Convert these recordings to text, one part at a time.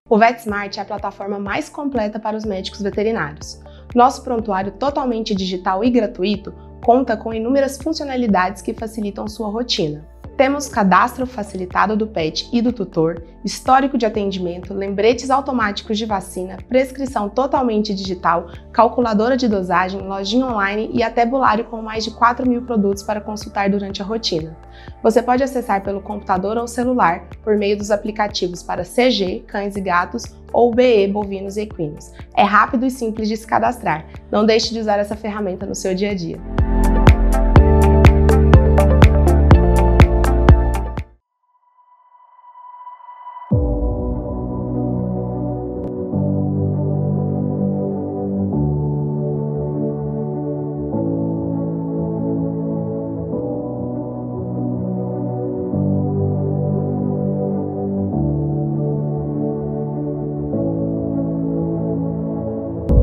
O VetSmart é a plataforma mais completa para os médicos veterinários. Nosso prontuário totalmente digital e gratuito conta com inúmeras funcionalidades que facilitam sua rotina. Temos cadastro facilitado do pet e do tutor, histórico de atendimento, lembretes automáticos de vacina, prescrição totalmente digital, calculadora de dosagem, lojinha online e até bulário com mais de 4.000 produtos para consultar durante a rotina. Você pode acessar pelo computador ou celular por meio dos aplicativos para CG, cães e gatos, ou BE, bovinos e equinos. É rápido e simples de se cadastrar. Não deixe de usar essa ferramenta no seu dia a dia.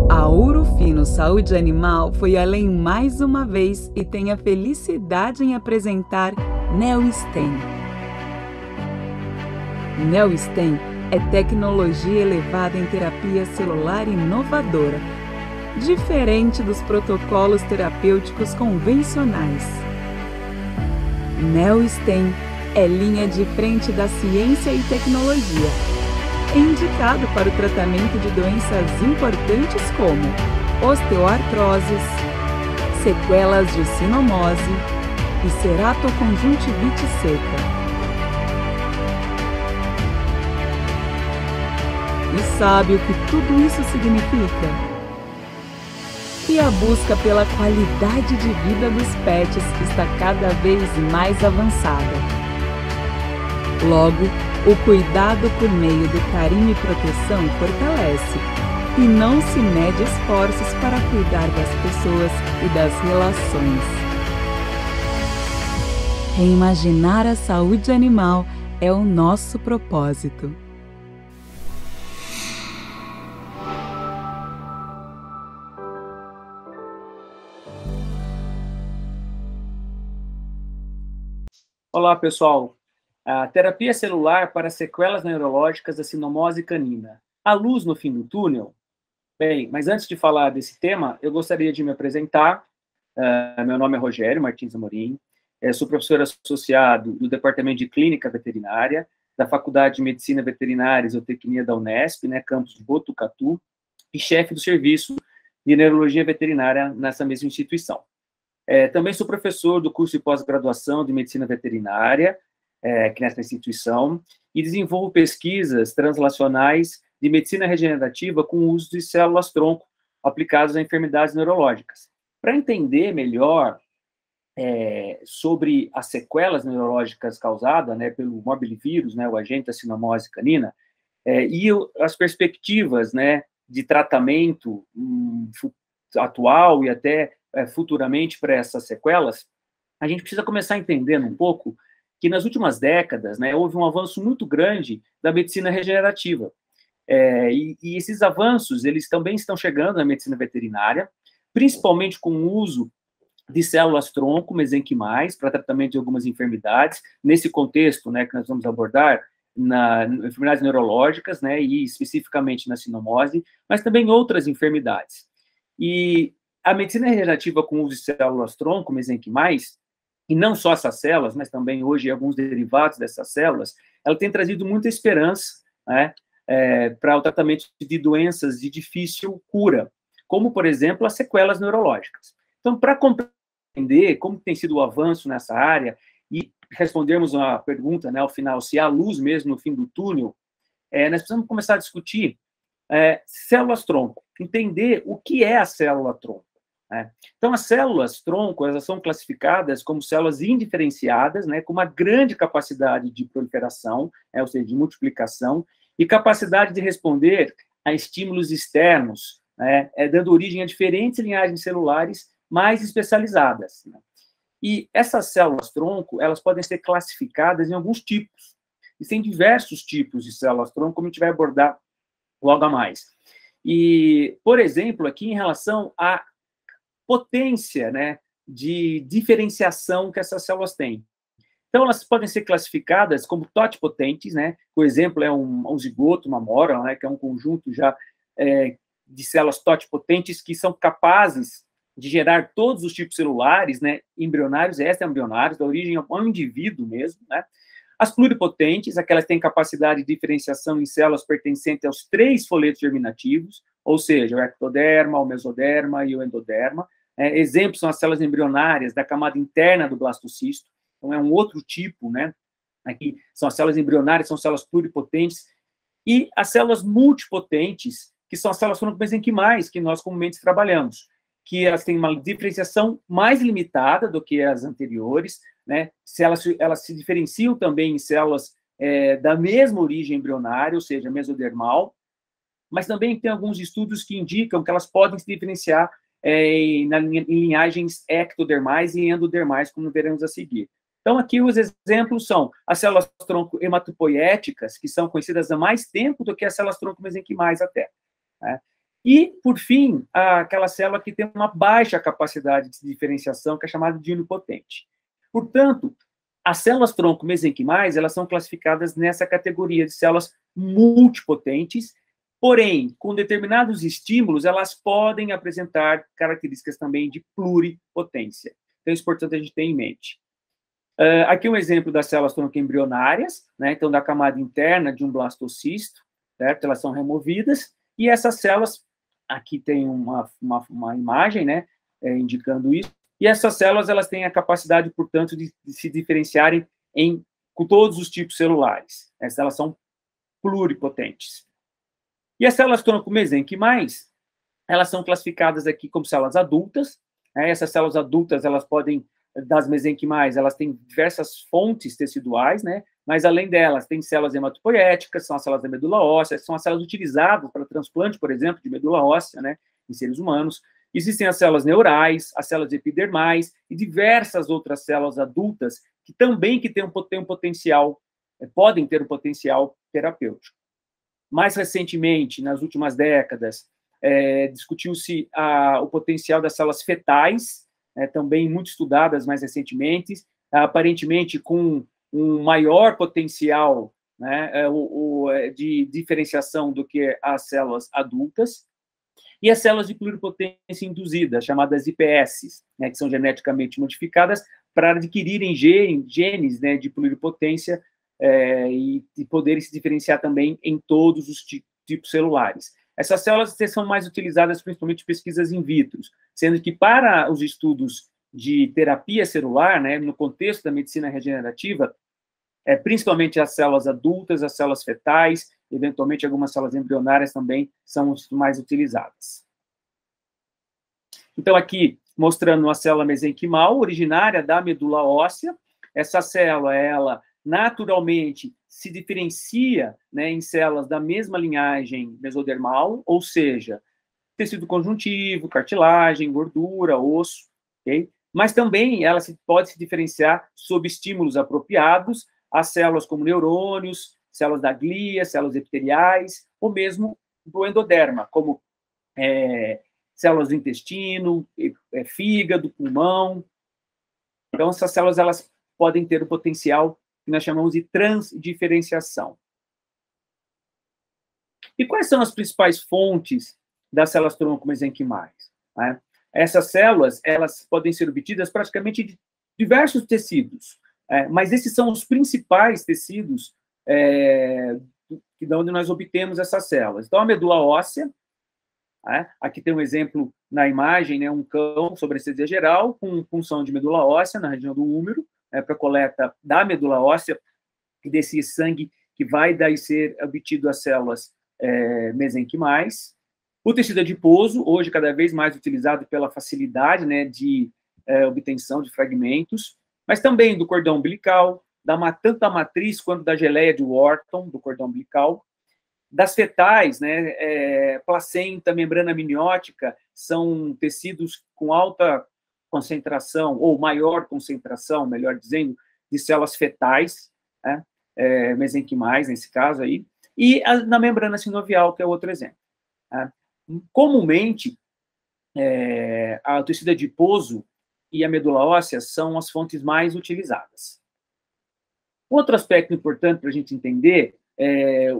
A Ouro Fino Saúde Animal foi além mais uma vez e tem a felicidade em apresentar NeoStem. NeoStem é tecnologia elevada em terapia celular inovadora, diferente dos protocolos terapêuticos convencionais. NeoStem é linha de frente da ciência e tecnologia. É indicado para o tratamento de doenças importantes como osteoartroses, sequelas de sinomose e ceratoconjuntivite seca. E sabe o que tudo isso significa? Que a busca pela qualidade de vida dos pets está cada vez mais avançada. Logo, o cuidado por meio do carinho e proteção fortalece e não se mede esforços para cuidar das pessoas e das relações. Reimaginar a saúde animal é o nosso propósito. Olá, pessoal. A terapia celular para sequelas neurológicas da sinomose canina. A luz no fim do túnel? Bem, mas antes de falar desse tema, eu gostaria de me apresentar. Meu nome é Rogério Martins Amorim, sou professor associado do Departamento de Clínica Veterinária, da Faculdade de Medicina Veterinária e Zootecnia da Unesp, campus Botucatu, e chefe do serviço de Neurologia Veterinária nessa mesma instituição. Também sou professor do curso de pós-graduação de Medicina Veterinária, aqui nessa instituição, e desenvolvo pesquisas translacionais de medicina regenerativa com o uso de células-tronco aplicadas a enfermidades neurológicas. Para entender melhor sobre as sequelas neurológicas causadas pelo morbilivírus, o agente da sinomose canina, e as perspectivas de tratamento atual e até futuramente para essas sequelas, a gente precisa começar entendendo um pouco que nas últimas décadas houve um avanço muito grande da medicina regenerativa. E esses avanços, eles também estão chegando na medicina veterinária, principalmente com o uso de células-tronco, mesenquimais, para tratamento de algumas enfermidades, nesse contexto que nós vamos abordar, nas enfermidades neurológicas, e especificamente na sinomose, mas também outras enfermidades. E a medicina regenerativa com o uso de células-tronco, mesenquimais, e não só essas células, mas também hoje alguns derivados dessas células, ela tem trazido muita esperança para o tratamento de doenças de difícil cura, como, por exemplo, as sequelas neurológicas. Então, para compreender como tem sido o avanço nessa área e respondermos a pergunta, ao final, se há luz mesmo no fim do túnel, nós precisamos começar a discutir células-tronco, entender o que é a célula-tronco. Então, as células-tronco, elas são classificadas como células indiferenciadas, com uma grande capacidade de proliferação, ou seja, de multiplicação, e capacidade de responder a estímulos externos, dando origem a diferentes linhagens celulares mais especializadas. E essas células-tronco, elas podem ser classificadas em alguns tipos. Existem diversos tipos de células-tronco, como a gente vai abordar logo a mais. E, por exemplo, aqui em relação à potência de diferenciação que essas células têm. Então, elas podem ser classificadas como totipotentes, né? O exemplo é um zigoto, uma mora, né? Que é um conjunto já de células totipotentes que são capazes de gerar todos os tipos celulares, né? Embrionários e extra-embrionários, da origem ao indivíduo mesmo, né? As pluripotentes, aquelas que têm capacidade de diferenciação em células pertencentes aos 3 folhetos germinativos, ou seja, o ectoderma, o mesoderma e o endoderma. Exemplos são as células embrionárias da camada interna do blastocisto, então é um outro tipo, né? Aqui são as células embrionárias, são células pluripotentes, e as células multipotentes, que são as células tronco-mesenquimais, que nós comumente trabalhamos, que elas têm uma diferenciação mais limitada do que as anteriores, né? Elas se diferenciam também em células da mesma origem embrionária, ou seja, mesodermal, mas também tem alguns estudos que indicam que elas podem se diferenciar em linhagens ectodermais e endodermais, como veremos a seguir. Então, aqui os exemplos são as células tronco hematopoéticas, que são conhecidas há mais tempo do que as células tronco mesenquimais até, né? E, por fim, aquela célula que tem uma baixa capacidade de diferenciação, que é chamada de unipotente. Portanto, as células tronco mesenquimais, elas são classificadas nessa categoria de células multipotentes, porém, com determinados estímulos, elas podem apresentar características também de pluripotência. Então, isso é importante a gente ter em mente. Aqui um exemplo das células troncoembrionárias, né? Então, da camada interna de um blastocisto, certo? Elas são removidas, e essas células, aqui tem uma imagem, né? Indicando isso, e essas células, elas têm a capacidade, portanto, de se diferenciarem com todos os tipos celulares. Essas células são pluripotentes. E as células tronco-mesenquimais, elas são classificadas aqui como células adultas, né? Essas células adultas, elas podem, das mesenquimais, elas têm diversas fontes teciduais, né? Mas, além delas, tem células hematopoéticas, são as células da medula óssea, são as células utilizadas para transplante, por exemplo, de medula óssea, né? Em seres humanos. Existem as células neurais, as células epidermais e diversas outras células adultas que também têm um potencial, podem ter um potencial terapêutico. Mais recentemente, nas últimas décadas, discutiu-se o potencial das células fetais, também muito estudadas mais recentemente, aparentemente com um maior potencial, né, de diferenciação do que as células adultas, e as células de pluripotência induzida, chamadas IPS, né, que são geneticamente modificadas para adquirirem genes, né, de pluripotência e poderem se diferenciar também em todos os tipos celulares. Essas células são mais utilizadas principalmente em pesquisas in vitro, sendo que para os estudos de terapia celular, né, no contexto da medicina regenerativa, principalmente as células adultas, as células fetais, eventualmente algumas células embrionárias também são as mais utilizadas. Então, aqui, mostrando uma célula mesenquimal, originária da medula óssea. Essa célula, ela naturalmente se diferencia, né, em células da mesma linhagem mesodermal, ou seja, tecido conjuntivo, cartilagem, gordura, osso, ok? Mas também ela pode se diferenciar sob estímulos apropriados, as células como neurônios, células da glia, células epiteliais, ou mesmo do endoderma, como células do intestino, fígado, pulmão. Então, essas células, elas podem ter o potencial que nós chamamos de transdiferenciação. E quais são as principais fontes das células tronco-mesenquimais, né? Essas células, elas podem ser obtidas praticamente de diversos tecidos, mas esses são os principais tecidos de onde nós obtemos essas células. Então, a medula óssea, aqui tem um exemplo na imagem, né, um cão sobre anestesia geral, com punção de medula óssea na região do úmero, para coleta da medula óssea e desse sangue que vai daí ser obtido as células mesenquimais. O tecido adiposo, hoje cada vez mais utilizado pela facilidade, né, de obtenção de fragmentos, mas também do cordão umbilical, tanto da matriz quanto da geleia de Wharton, do cordão umbilical. Das fetais, né, placenta, membrana amniótica, são tecidos com alta concentração, ou maior concentração, melhor dizendo, de células fetais, né, mesenquimais, nesse caso aí, e na membrana sinovial, que é outro exemplo. Né. Comumente, o tecido adiposo e a medula óssea são as fontes mais utilizadas. Outro aspecto importante para a gente entender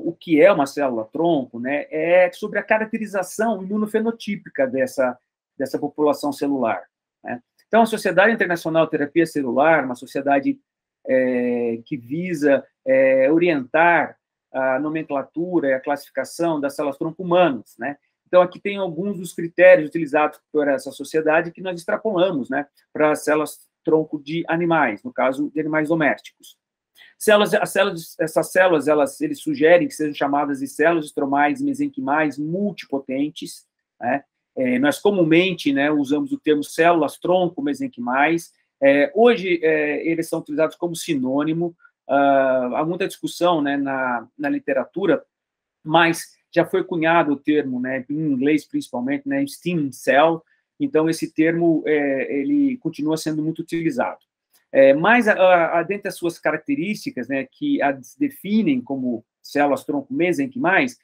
o que é uma célula-tronco, né, é sobre a caracterização imunofenotípica dessa população celular, né? Então, a Sociedade Internacional de Terapia Celular, uma sociedade que visa orientar a nomenclatura e a classificação das células-tronco humanas, né? Então, aqui tem alguns dos critérios utilizados por essa sociedade que nós extrapolamos, né, para as células-tronco de animais, no caso de animais domésticos. Essas células, eles sugerem que sejam chamadas de células estromais mesenquimais multipotentes, né? Nós comumente, né, usamos o termo células-tronco mesenquimais. Hoje, eles são utilizados como sinônimo. Há muita discussão, né, na literatura, mas já foi cunhado o termo, né, em inglês principalmente, né, stem cell. Então, esse termo ele continua sendo muito utilizado. Mas, dentre as suas características, né, que as definem como células-tronco mesenquimais,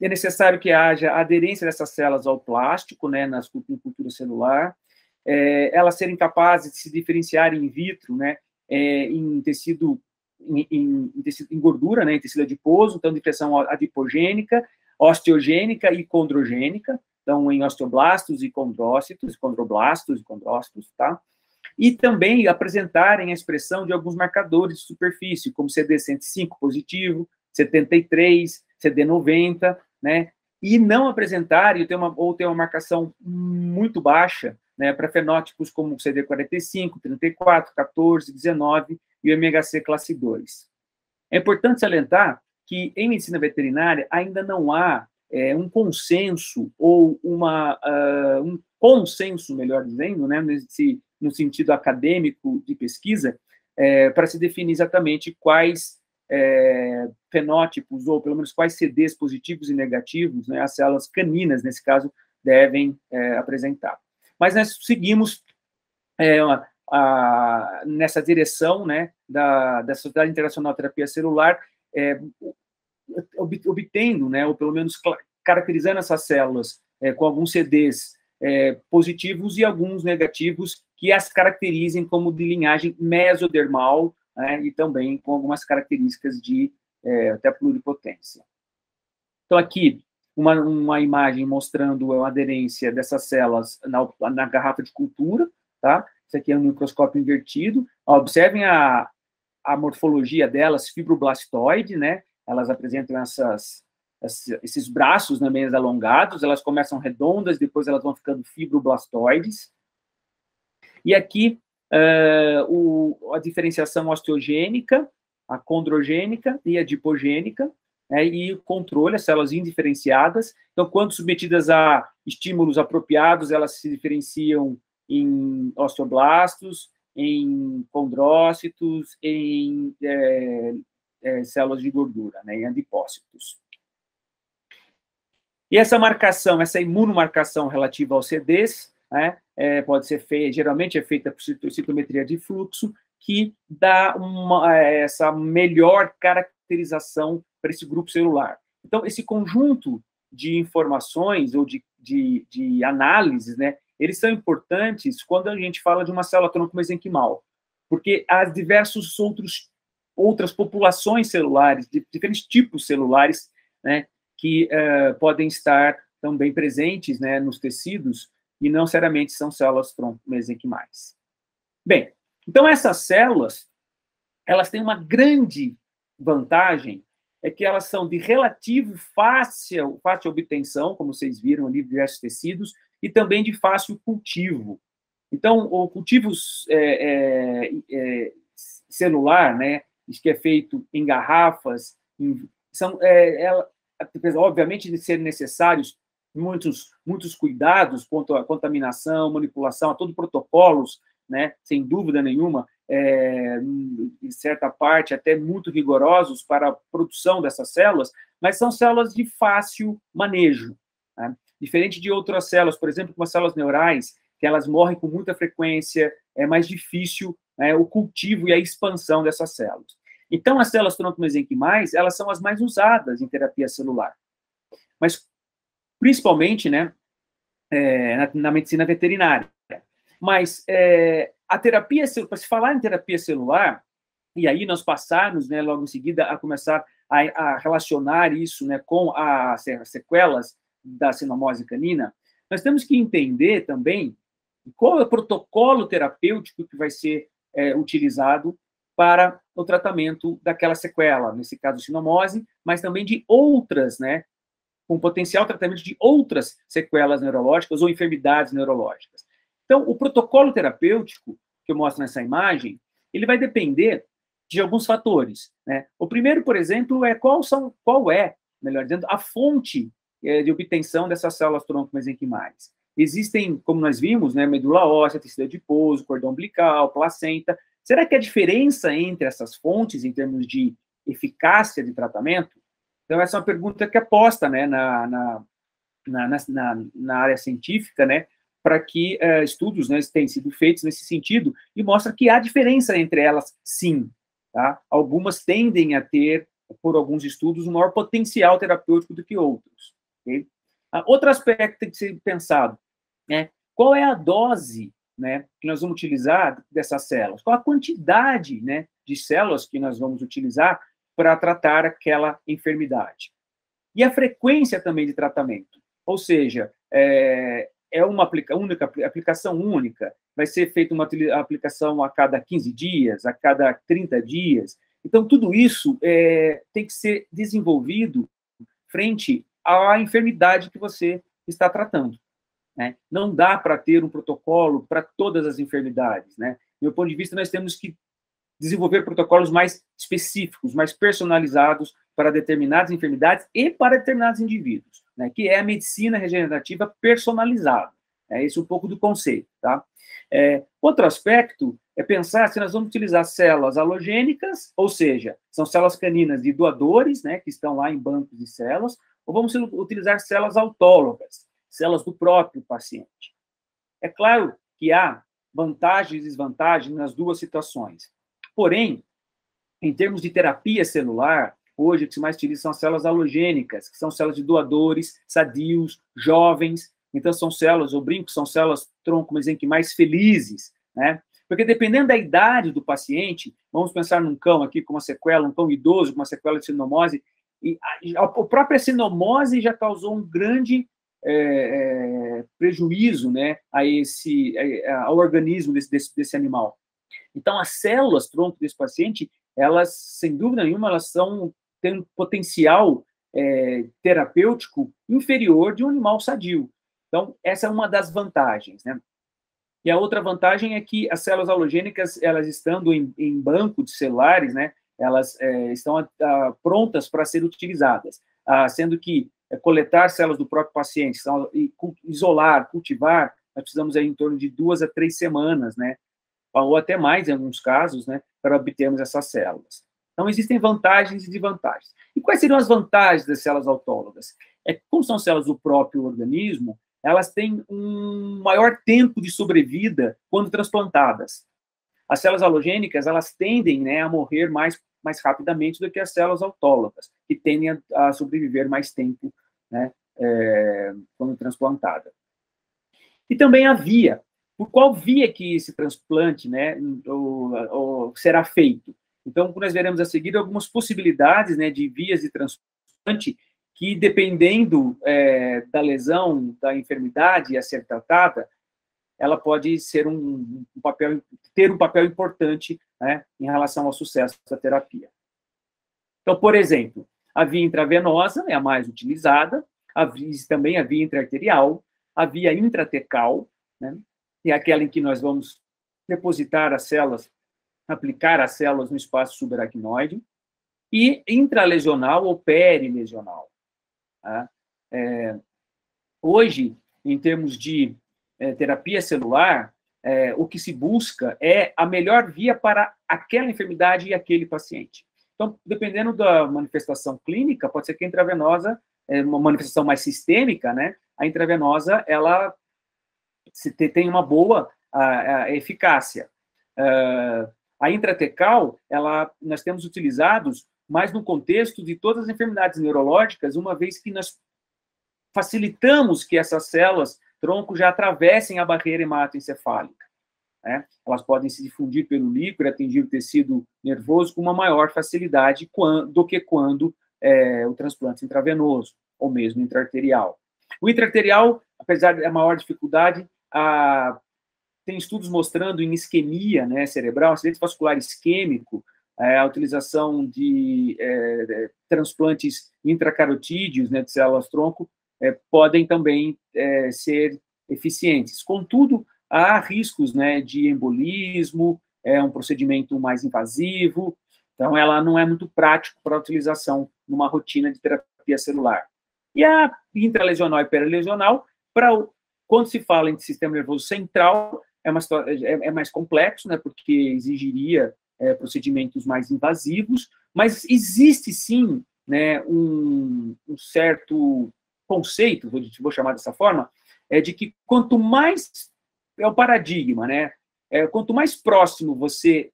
é necessário que haja aderência dessas células ao plástico, né, na cultura celular, elas serem capazes de se diferenciar in vitro, né, em tecido, em gordura, né, em tecido adiposo, então, diferenciação adipogênica, osteogênica e condrogênica, então, em osteoblastos e condrócitos, condroblastos e condrócitos, tá? E também apresentarem a expressão de alguns marcadores de superfície, como CD105 positivo, 73, CD90, né? E não apresentarem ou ter uma marcação muito baixa, né, para fenótipos como CD45, 34, 14, 19 e o MHC classe 2. É importante salientar que, em medicina veterinária, ainda não há um consenso, ou um consenso, melhor dizendo, né, no sentido acadêmico de pesquisa, para se definir exatamente quais fenótipos, ou pelo menos quais CDs positivos e negativos, né, as células caninas, nesse caso, devem apresentar. Mas nós seguimos nessa direção, né, da Sociedade Internacional de Terapia Celular, obtendo, né, ou pelo menos caracterizando essas células com alguns CDs positivos e alguns negativos que as caracterizem como de linhagem mesodermal, né, e também com algumas características de até pluripotência. Então, aqui, uma imagem mostrando a aderência dessas células na garrafa de cultura, tá? Isso aqui é um microscópio invertido. Observem a morfologia delas, fibroblastoide, né? Elas apresentam esses braços, né, meio alongados, elas começam redondas, depois elas vão ficando fibroblastoides. E aqui, a diferenciação osteogênica, a condrogênica e a adipogênica, né, e o controle, as células indiferenciadas. Então, quando submetidas a estímulos apropriados, elas se diferenciam em osteoblastos, em condrócitos, em células de gordura, né, em adipócitos. E essa marcação, essa imunomarcação relativa aos CDs, né, pode ser feita, geralmente é feita por citometria de fluxo, que dá essa melhor caracterização para esse grupo celular. Então, esse conjunto de informações ou de análises, né, eles são importantes quando a gente fala de uma célula-tronco mesenquimal, porque há diversos outras populações celulares, de diferentes tipos celulares, né, que podem estar também presentes, né, nos tecidos, e não necessariamente são células-tronco mesenquimais. Bem, então essas células, elas têm uma grande vantagem, é que elas são de relativo fácil obtenção, como vocês viram ali, diversos tecidos, e também de fácil cultivo. Então, o cultivo celular, né, que é feito em garrafas, obviamente, de serem necessários muitos cuidados quanto à contaminação, manipulação, a todos protocolos, né, sem dúvida nenhuma, em certa parte, até muito rigorosos para a produção dessas células, mas são células de fácil manejo, né? Diferente de outras células, por exemplo, como as células neurais, que elas morrem com muita frequência, é mais difícil, né, o cultivo e a expansão dessas células. Então, as células-tronco mesenquimais, elas são as mais usadas em terapia celular, mas principalmente, né, na medicina veterinária. Mas a terapia, para se falar em terapia celular, e aí nós passarmos, né, logo em seguida, a começar a relacionar isso, né, com as sequelas da sinomose canina, nós temos que entender também qual é o protocolo terapêutico que vai ser utilizado para o tratamento daquela sequela, nesse caso, sinomose, mas também de outras, né, com potencial tratamento de outras sequelas neurológicas ou enfermidades neurológicas. Então, o protocolo terapêutico, que eu mostro nessa imagem, ele vai depender de alguns fatores, né? O primeiro, por exemplo, é qual é, melhor dizendo, a fonte de obtenção dessas células tronco mesenquimais. Existem, como nós vimos, né, medula óssea, tecido adiposo, cordão umbilical, placenta. Será que a diferença entre essas fontes, em termos de eficácia de tratamento? Então, essa é uma pergunta que é posta, né, na área científica, né, para que estudos, né, tenham sido feitos nesse sentido, e mostra que há diferença entre elas, sim. Tá? Algumas tendem a ter, por alguns estudos, um maior potencial terapêutico do que outros. Okay? Outro aspecto que tem que ser pensado, né? Qual é a dose, né, que nós vamos utilizar dessas células? Qual a quantidade, né, de células que nós vamos utilizar para tratar aquela enfermidade? E a frequência também de tratamento. Ou seja, é uma aplicação única, vai ser feita uma aplicação a cada 15 dias, a cada 30 dias. Então, tudo isso tem que ser desenvolvido frente à enfermidade que você está tratando, né? Não dá para ter um protocolo para todas as enfermidades, né? Do meu ponto de vista, nós temos que desenvolver protocolos mais específicos, mais personalizados para determinadas enfermidades e para determinados indivíduos, né, que é a medicina regenerativa personalizada. É esse um pouco do conceito, tá? Outro aspecto é pensar se nós vamos utilizar células halogênicas, ou seja, são células caninas de doadores, né, que estão lá em bancos de células, ou vamos utilizar células autólogas, células do próprio paciente. É claro que há vantagens e desvantagens nas duas situações. Porém, em termos de terapia celular, hoje o que se mais utiliza são as células halogênicas, que são células de doadores, sadios, jovens. Então, são células, eu brinco, são células tronco mesenquimais felizes, né? Porque dependendo da idade do paciente, vamos pensar num cão aqui com uma sequela, um cão idoso com uma sequela de sinomose, e a própria sinomose já causou um grande prejuízo, né, ao organismo desse animal. Então, as células tronco desse paciente, elas, sem dúvida nenhuma, têm um potencial terapêutico inferior de um animal sadio. Então, essa é uma das vantagens, né? E a outra vantagem é que as células halogênicas, elas estando em banco de celulares, né, elas estão prontas para ser utilizadas, sendo que coletar células do próprio paciente, isolar, cultivar, nós precisamos aí em torno de 2 a 3 semanas, né, ou até mais em alguns casos, né, para obtermos essas células. Então, existem vantagens e desvantagens. E quais seriam as vantagens das células autólogas? Como são células do próprio organismo, elas têm um maior tempo de sobrevida quando transplantadas. As células halogênicas, elas tendem, né, a morrer mais rapidamente do que as células autólogas, que tendem a sobreviver mais tempo, né, quando transplantada. E também a via. Por qual via que esse transplante, né, ou será feito? Então, nós veremos a seguir algumas possibilidades, né, de vias de transplante que, dependendo da lesão, da enfermidade a ser tratada, ela pode ser ter um papel importante, né, em relação ao sucesso da terapia. Então, por exemplo, a via intravenosa é a mais utilizada, também a via intraarterial, a via intratecal, né, é aquela em que nós vamos depositar as células, aplicar as células no espaço subaracnoide, e intralesional ou perilesional. Tá? Hoje, em termos de terapia celular, o que se busca é a melhor via para aquela enfermidade e aquele paciente. Então, dependendo da manifestação clínica, pode ser que a intravenosa, uma manifestação mais sistêmica, né? A intravenosa, ela tem uma boa eficácia. A intratecal, nós temos utilizados mais no contexto de todas as enfermidades neurológicas, uma vez que nós facilitamos que essas células tronco já atravessem a barreira hematoencefálica. né? Elas podem se difundir pelo líquido e atingir o tecido nervoso com uma maior facilidade do que quando o transplante intravenoso, ou mesmo intraarterial. O intraarterial, apesar da maior dificuldade, tem estudos mostrando em isquemia, né, cerebral, acidente vascular isquêmico, a utilização de transplantes intracarotídeos, né, de células-tronco, podem também ser eficientes. Contudo, há riscos, né, de embolismo, é um procedimento mais invasivo, então ela não é muito prático para a utilização numa rotina de terapia celular. E a intralesional e peralesional, quando se fala em sistema nervoso central, é mais complexo, né, porque exigiria procedimentos mais invasivos, mas existe sim, né, um certo conceito, vou chamar dessa forma, de que quanto mais é o paradigma, né, quanto mais próximo você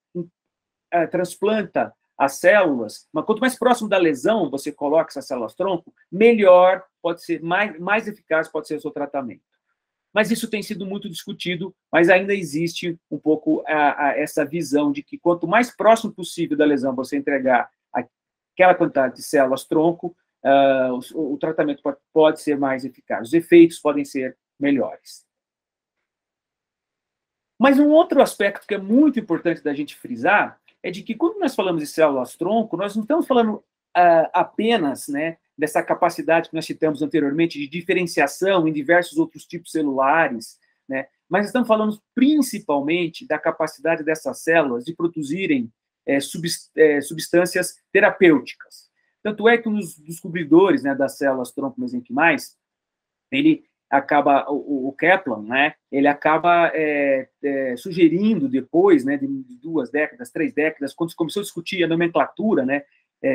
transplanta as células, mas quanto mais próximo da lesão você coloca essas células-tronco, melhor pode ser, mais eficaz pode ser o seu tratamento. Mas isso tem sido muito discutido, mas ainda existe um pouco essa visão de que quanto mais próximo possível da lesão você entregar aquela quantidade de células-tronco, o tratamento pode ser mais eficaz, os efeitos podem ser melhores. Mas um outro aspecto que é muito importante da gente frisar é de que quando nós falamos de células-tronco, nós não estamos falando apenas, né, dessa capacidade que nós citamos anteriormente de diferenciação em diversos outros tipos celulares, né, mas estamos falando principalmente da capacidade dessas células de produzirem substâncias terapêuticas. Tanto é que um dos descobridores, né, das células-tronco mesenquimais, ele acaba, o Kaplan, né, ele acaba sugerindo depois, né, de 2 décadas, 3 décadas, quando se começou a discutir a nomenclatura, né,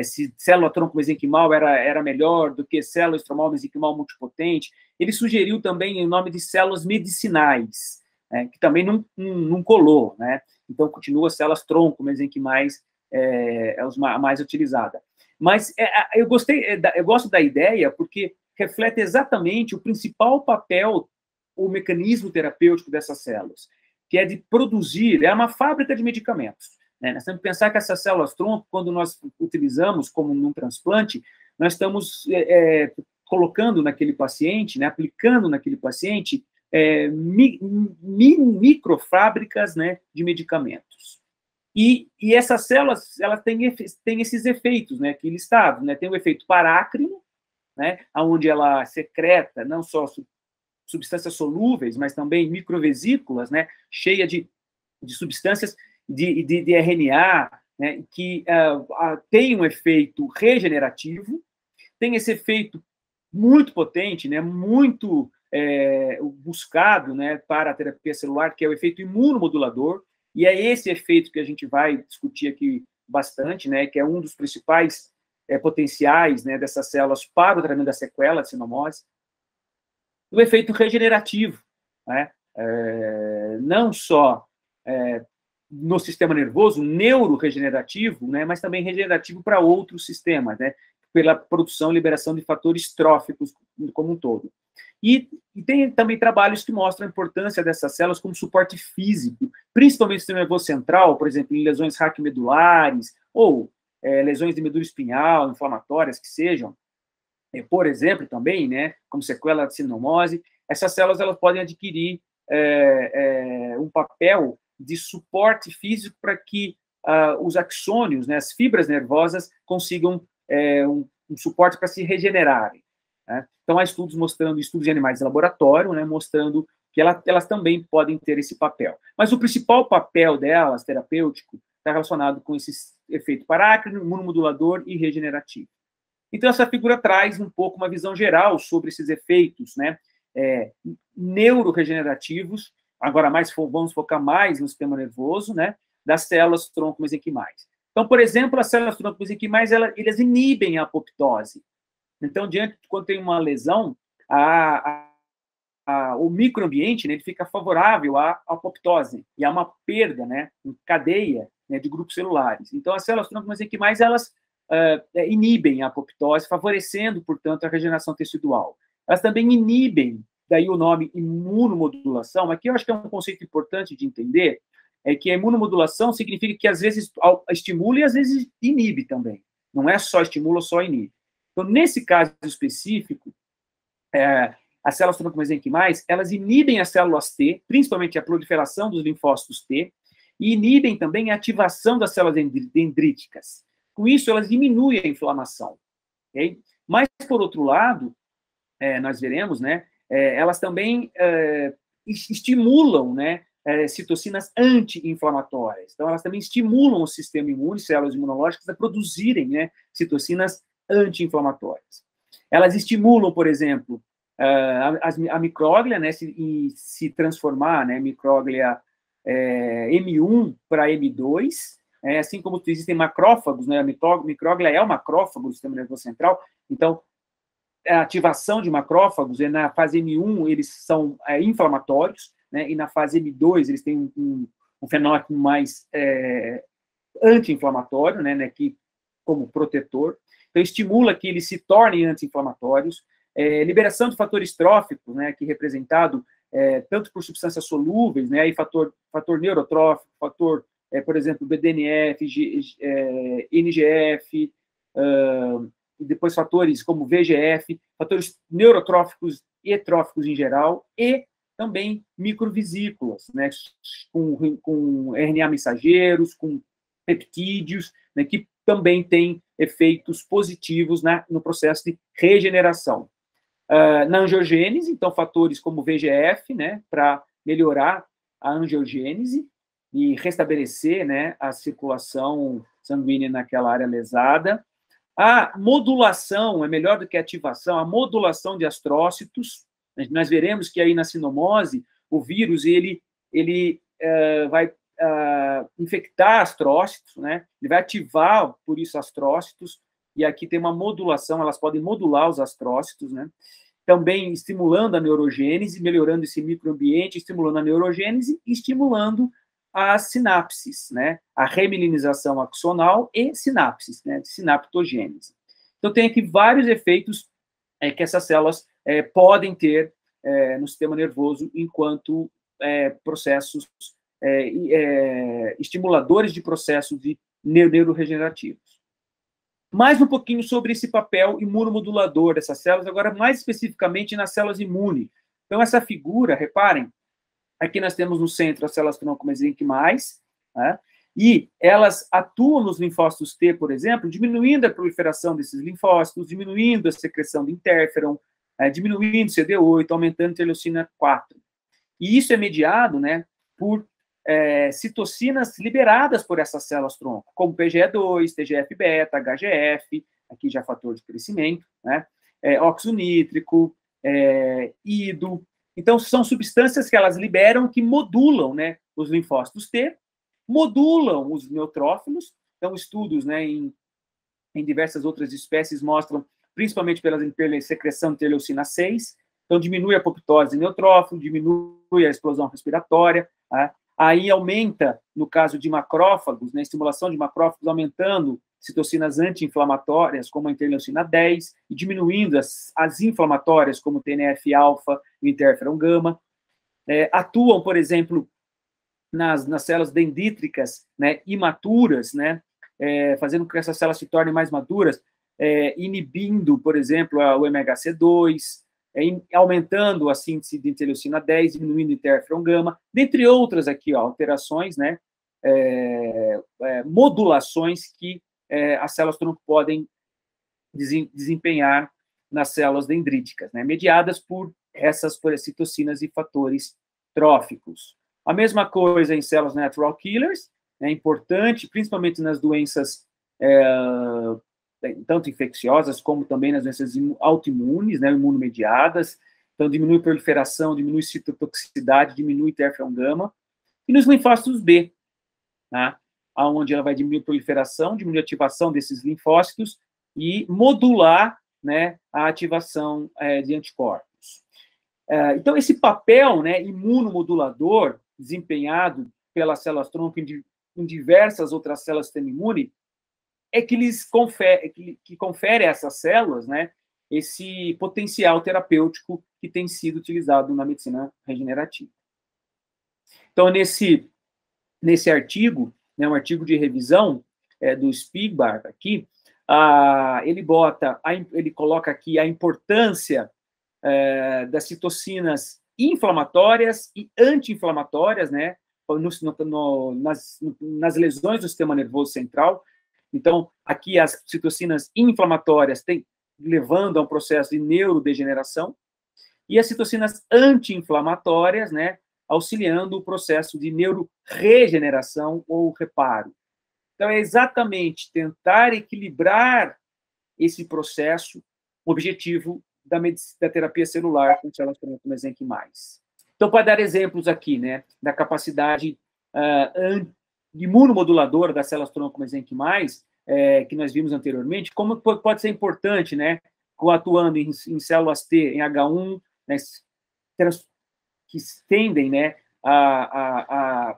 se célula-tronco mesenquimal era melhor do que célula estromal mesenquimal multipotente, ele sugeriu também o nome de células medicinais, né, que também não colou, né, então continua células-tronco mesenquimais a mais utilizada. Mas eu gosto da ideia porque reflete exatamente o principal papel, o mecanismo terapêutico dessas células, que é de produzir, é uma fábrica de medicamentos. Né? Nós temos que pensar que essas células-tronco, quando nós utilizamos como num transplante, nós estamos colocando naquele paciente, né, aplicando naquele paciente microfábricas, né, de medicamentos. E essas células, elas têm esses efeitos, né, aqui listados, né, tem o efeito parácrino, né, onde ela secreta não só substâncias solúveis, mas também microvesículas, né, cheia de substâncias de RNA, né, que tem um efeito regenerativo, tem esse efeito muito potente, né, muito buscado, né, para a terapia celular, que é o efeito imunomodulador, e é esse efeito que a gente vai discutir aqui bastante, né, que é um dos principais potenciais, né, dessas células para o tratamento da sequela de sinomose. O efeito regenerativo, né, não só no sistema nervoso, neuroregenerativo, né, mas também regenerativo para outros sistemas, né, pela produção e liberação de fatores tróficos como um todo. E tem também trabalhos que mostram a importância dessas células como suporte físico, principalmente no sistema nervoso central, por exemplo, em lesões raquimedulares, ou lesões de medula espinhal, inflamatórias que sejam, por exemplo, também, né, como sequela de sinomose, essas células elas podem adquirir um papel de suporte físico para que os axônios, né, as fibras nervosas, consigam um suporte para se regenerarem. Né? Então, há estudos de animais de laboratório, né, mostrando que elas também podem ter esse papel. Mas o principal papel delas, terapêutico, está relacionado com esse efeito parácrino, imunomodulador e regenerativo. Então, essa figura traz um pouco uma visão geral sobre esses efeitos, né, neuroregenerativos, agora vamos focar mais no sistema nervoso, né, das células tronco mesenquimais. Então, por exemplo, as células tronco mesenquimais, elas inibem a apoptose. Então, quando tem uma lesão, o microambiente, né, ele fica favorável à apoptose, e há uma perda, né, em cadeia, né, de grupos celulares. Então, as células tronco mesenquimais, elas inibem a apoptose, favorecendo, portanto, a regeneração tecidual. Elas também inibem daí o nome imunomodulação. Aqui eu acho que é um conceito importante de entender, é que a imunomodulação significa que às vezes estimula e às vezes inibe também. Não é só estimula ou só inibe. Então, nesse caso específico, as células tronco-mesenquimais, elas inibem as células T, principalmente a proliferação dos linfócitos T, e inibem também a ativação das células dendríticas. Com isso, elas diminuem a inflamação. Okay? Mas, por outro lado, nós veremos, né, elas também estimulam, né, citocinas anti-inflamatórias. Então, elas também estimulam o sistema imune, células imunológicas, a produzirem, né, citocinas anti-inflamatórias. Elas estimulam, por exemplo, a micróglia, né, se transformar, né, micróglia M1 para M2, assim como existem macrófagos, né, a micróglia é o macrófago do sistema nervoso central, então, a ativação de macrófagos, na fase M1, eles são inflamatórios, né, e na fase M2, eles têm um fenótipo mais anti-inflamatório, né, que, como protetor. Então, estimula que eles se tornem anti-inflamatórios. Liberação de fatores tróficos, né, que é representado tanto por substâncias solúveis, né, aí fator neurotrófico, fator, por exemplo, BDNF, NGF, e depois fatores como VGF, fatores neurotróficos e tróficos em geral, e também microvesículas, né, com RNA mensageiros, com peptídeos, né, que também têm efeitos positivos no processo de regeneração. Na angiogênese, então, fatores como VGF, né, para melhorar a angiogênese e restabelecer, né, a circulação sanguínea naquela área lesada. A modulação, é melhor do que a ativação, a modulação de astrócitos. Nós veremos que aí na sinomose, o vírus, ele vai infectar astrócitos, né? Ele vai ativar, por isso, astrócitos, e aqui tem uma modulação, elas podem modular os astrócitos, né? Também estimulando a neurogênese, melhorando esse microambiente, estimulando a neurogênese e estimulando as sinapses, né? A remilinização axonal e sinapses, né? Sinaptogênese. Então, tem aqui vários efeitos que essas células podem ter no sistema nervoso enquanto processos estimuladores de processos neuroregenerativos. Mais um pouquinho sobre esse papel imunomodulador dessas células, agora mais especificamente nas células imunes. Então, essa figura, reparem, aqui nós temos no centro as células tronco-mesenquimais, né? E elas atuam nos linfócitos T, por exemplo, diminuindo a proliferação desses linfócitos, diminuindo a secreção de interferon, diminuindo CD8, aumentando a interleucina 4. E isso é mediado, né, por citocinas liberadas por essas células tronco, como PGE2, TGF-beta, HGF, aqui já fator de crescimento, né, óxido nítrico, IDO. Então, são substâncias que elas liberam que modulam, né, os linfócitos T, modulam os neutrófilos. Então, estudos, né, em diversas outras espécies mostram, principalmente pela secreção de interleucina 6, então diminui a apoptose neutrófilo, diminui a explosão respiratória, tá? Aí aumenta, no caso de macrófagos, né, estimulação de macrófagos, aumentando citocinas anti-inflamatórias, como a interleucina 10, e diminuindo as inflamatórias, como o TNF-alfa e o interferon gama. Atuam, por exemplo, nas células dendríticas, né, imaturas, né, fazendo com que essas células se tornem mais maduras, inibindo, por exemplo, o MHC2, aumentando a síntese de interleucina 10, diminuindo o interferon gama, dentre outras aqui, ó, alterações, né, modulações que as células tronco podem desempenhar nas células dendríticas, né, mediadas por essas citocinas e fatores tróficos. A mesma coisa em células natural killers, é importante, principalmente nas doenças tanto infecciosas como também nas doenças autoimunes, né, imunomediadas. Então, diminui a proliferação, diminui a citotoxicidade, diminui o interferon gama. E nos linfócitos B, né, onde ela vai diminuir a proliferação, diminuir a ativação desses linfócitos e modular, né, a ativação de anticorpos. Então, esse papel, né, imunomodulador desempenhado pelas células tronco em diversas outras células do sistema imune, que confere a essas células, né, esse potencial terapêutico que tem sido utilizado na medicina regenerativa. Então, nesse artigo, né, um artigo de revisão do Spigbar aqui, ele coloca aqui a importância das citocinas inflamatórias e anti-inflamatórias, né, nas lesões do sistema nervoso central. Então, aqui as citocinas inflamatórias levando a um processo de neurodegeneração, e as citocinas anti-inflamatórias, né, auxiliando o processo de neuroregeneração ou reparo. Então, é exatamente tentar equilibrar esse processo, o objetivo da terapia celular com células mesenquimais. Então, para dar exemplos aqui, né, da capacidade imunomoduladora das células tronco-mesenquimais, que nós vimos anteriormente, como pode ser importante, né, atuando em células T, em H1, né, que tendem, né, a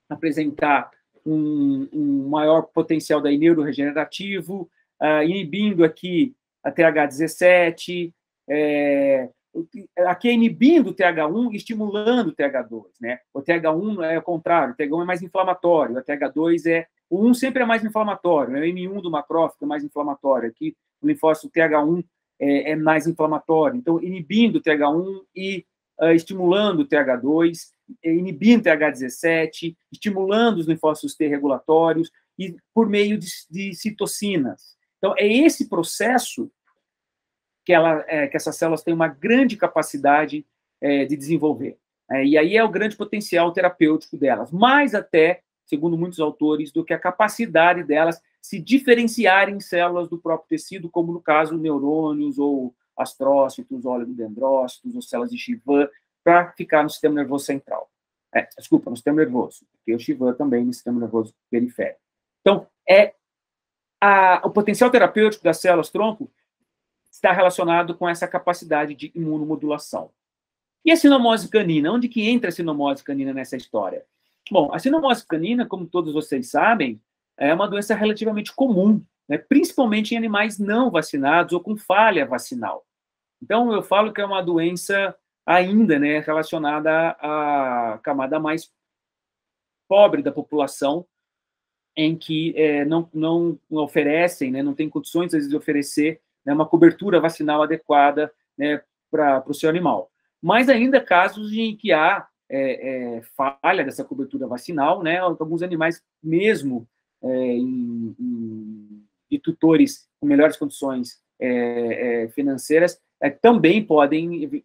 apresentar um maior potencial da neuroregenerativo, inibindo aqui a TH17, aqui é inibindo o TH1 e estimulando o TH2, né? O TH1 é o contrário, o TH1 é mais inflamatório, o TH2 o 1 sempre é mais inflamatório, né? O M1 do macrófago é mais inflamatório, aqui o linfócito TH1 é mais inflamatório. Então, inibindo o TH1 e estimulando o TH2, inibindo o TH17, estimulando os linfócitos T regulatórios, e por meio de citocinas. Então, é esse processo que essas células têm uma grande capacidade de desenvolver. E aí é o grande potencial terapêutico delas, mais até, segundo muitos autores, do que a capacidade delas se diferenciarem em células do próprio tecido, como no caso neurônios, ou astrócitos, oligodendrócitos, ou células de Schwann, para ficar no sistema nervoso central. No sistema nervoso, porque o Schwann também no sistema nervoso periférico. Então, o potencial terapêutico das células tronco está relacionado com essa capacidade de imunomodulação. E a sinomose canina? Onde que entra a sinomose canina nessa história? Bom, a sinomose canina, como todos vocês sabem, é uma doença relativamente comum, né, principalmente em animais não vacinados ou com falha vacinal. Então, eu falo que é uma doença ainda, né, relacionada à camada mais pobre da população, em que não oferecem, né, não tem condições, às vezes, de oferecer, né, uma cobertura vacinal adequada, né, para o seu animal. Mas ainda casos em que há falha dessa cobertura vacinal, né, alguns animais, mesmo de tutores com melhores condições financeiras, também podem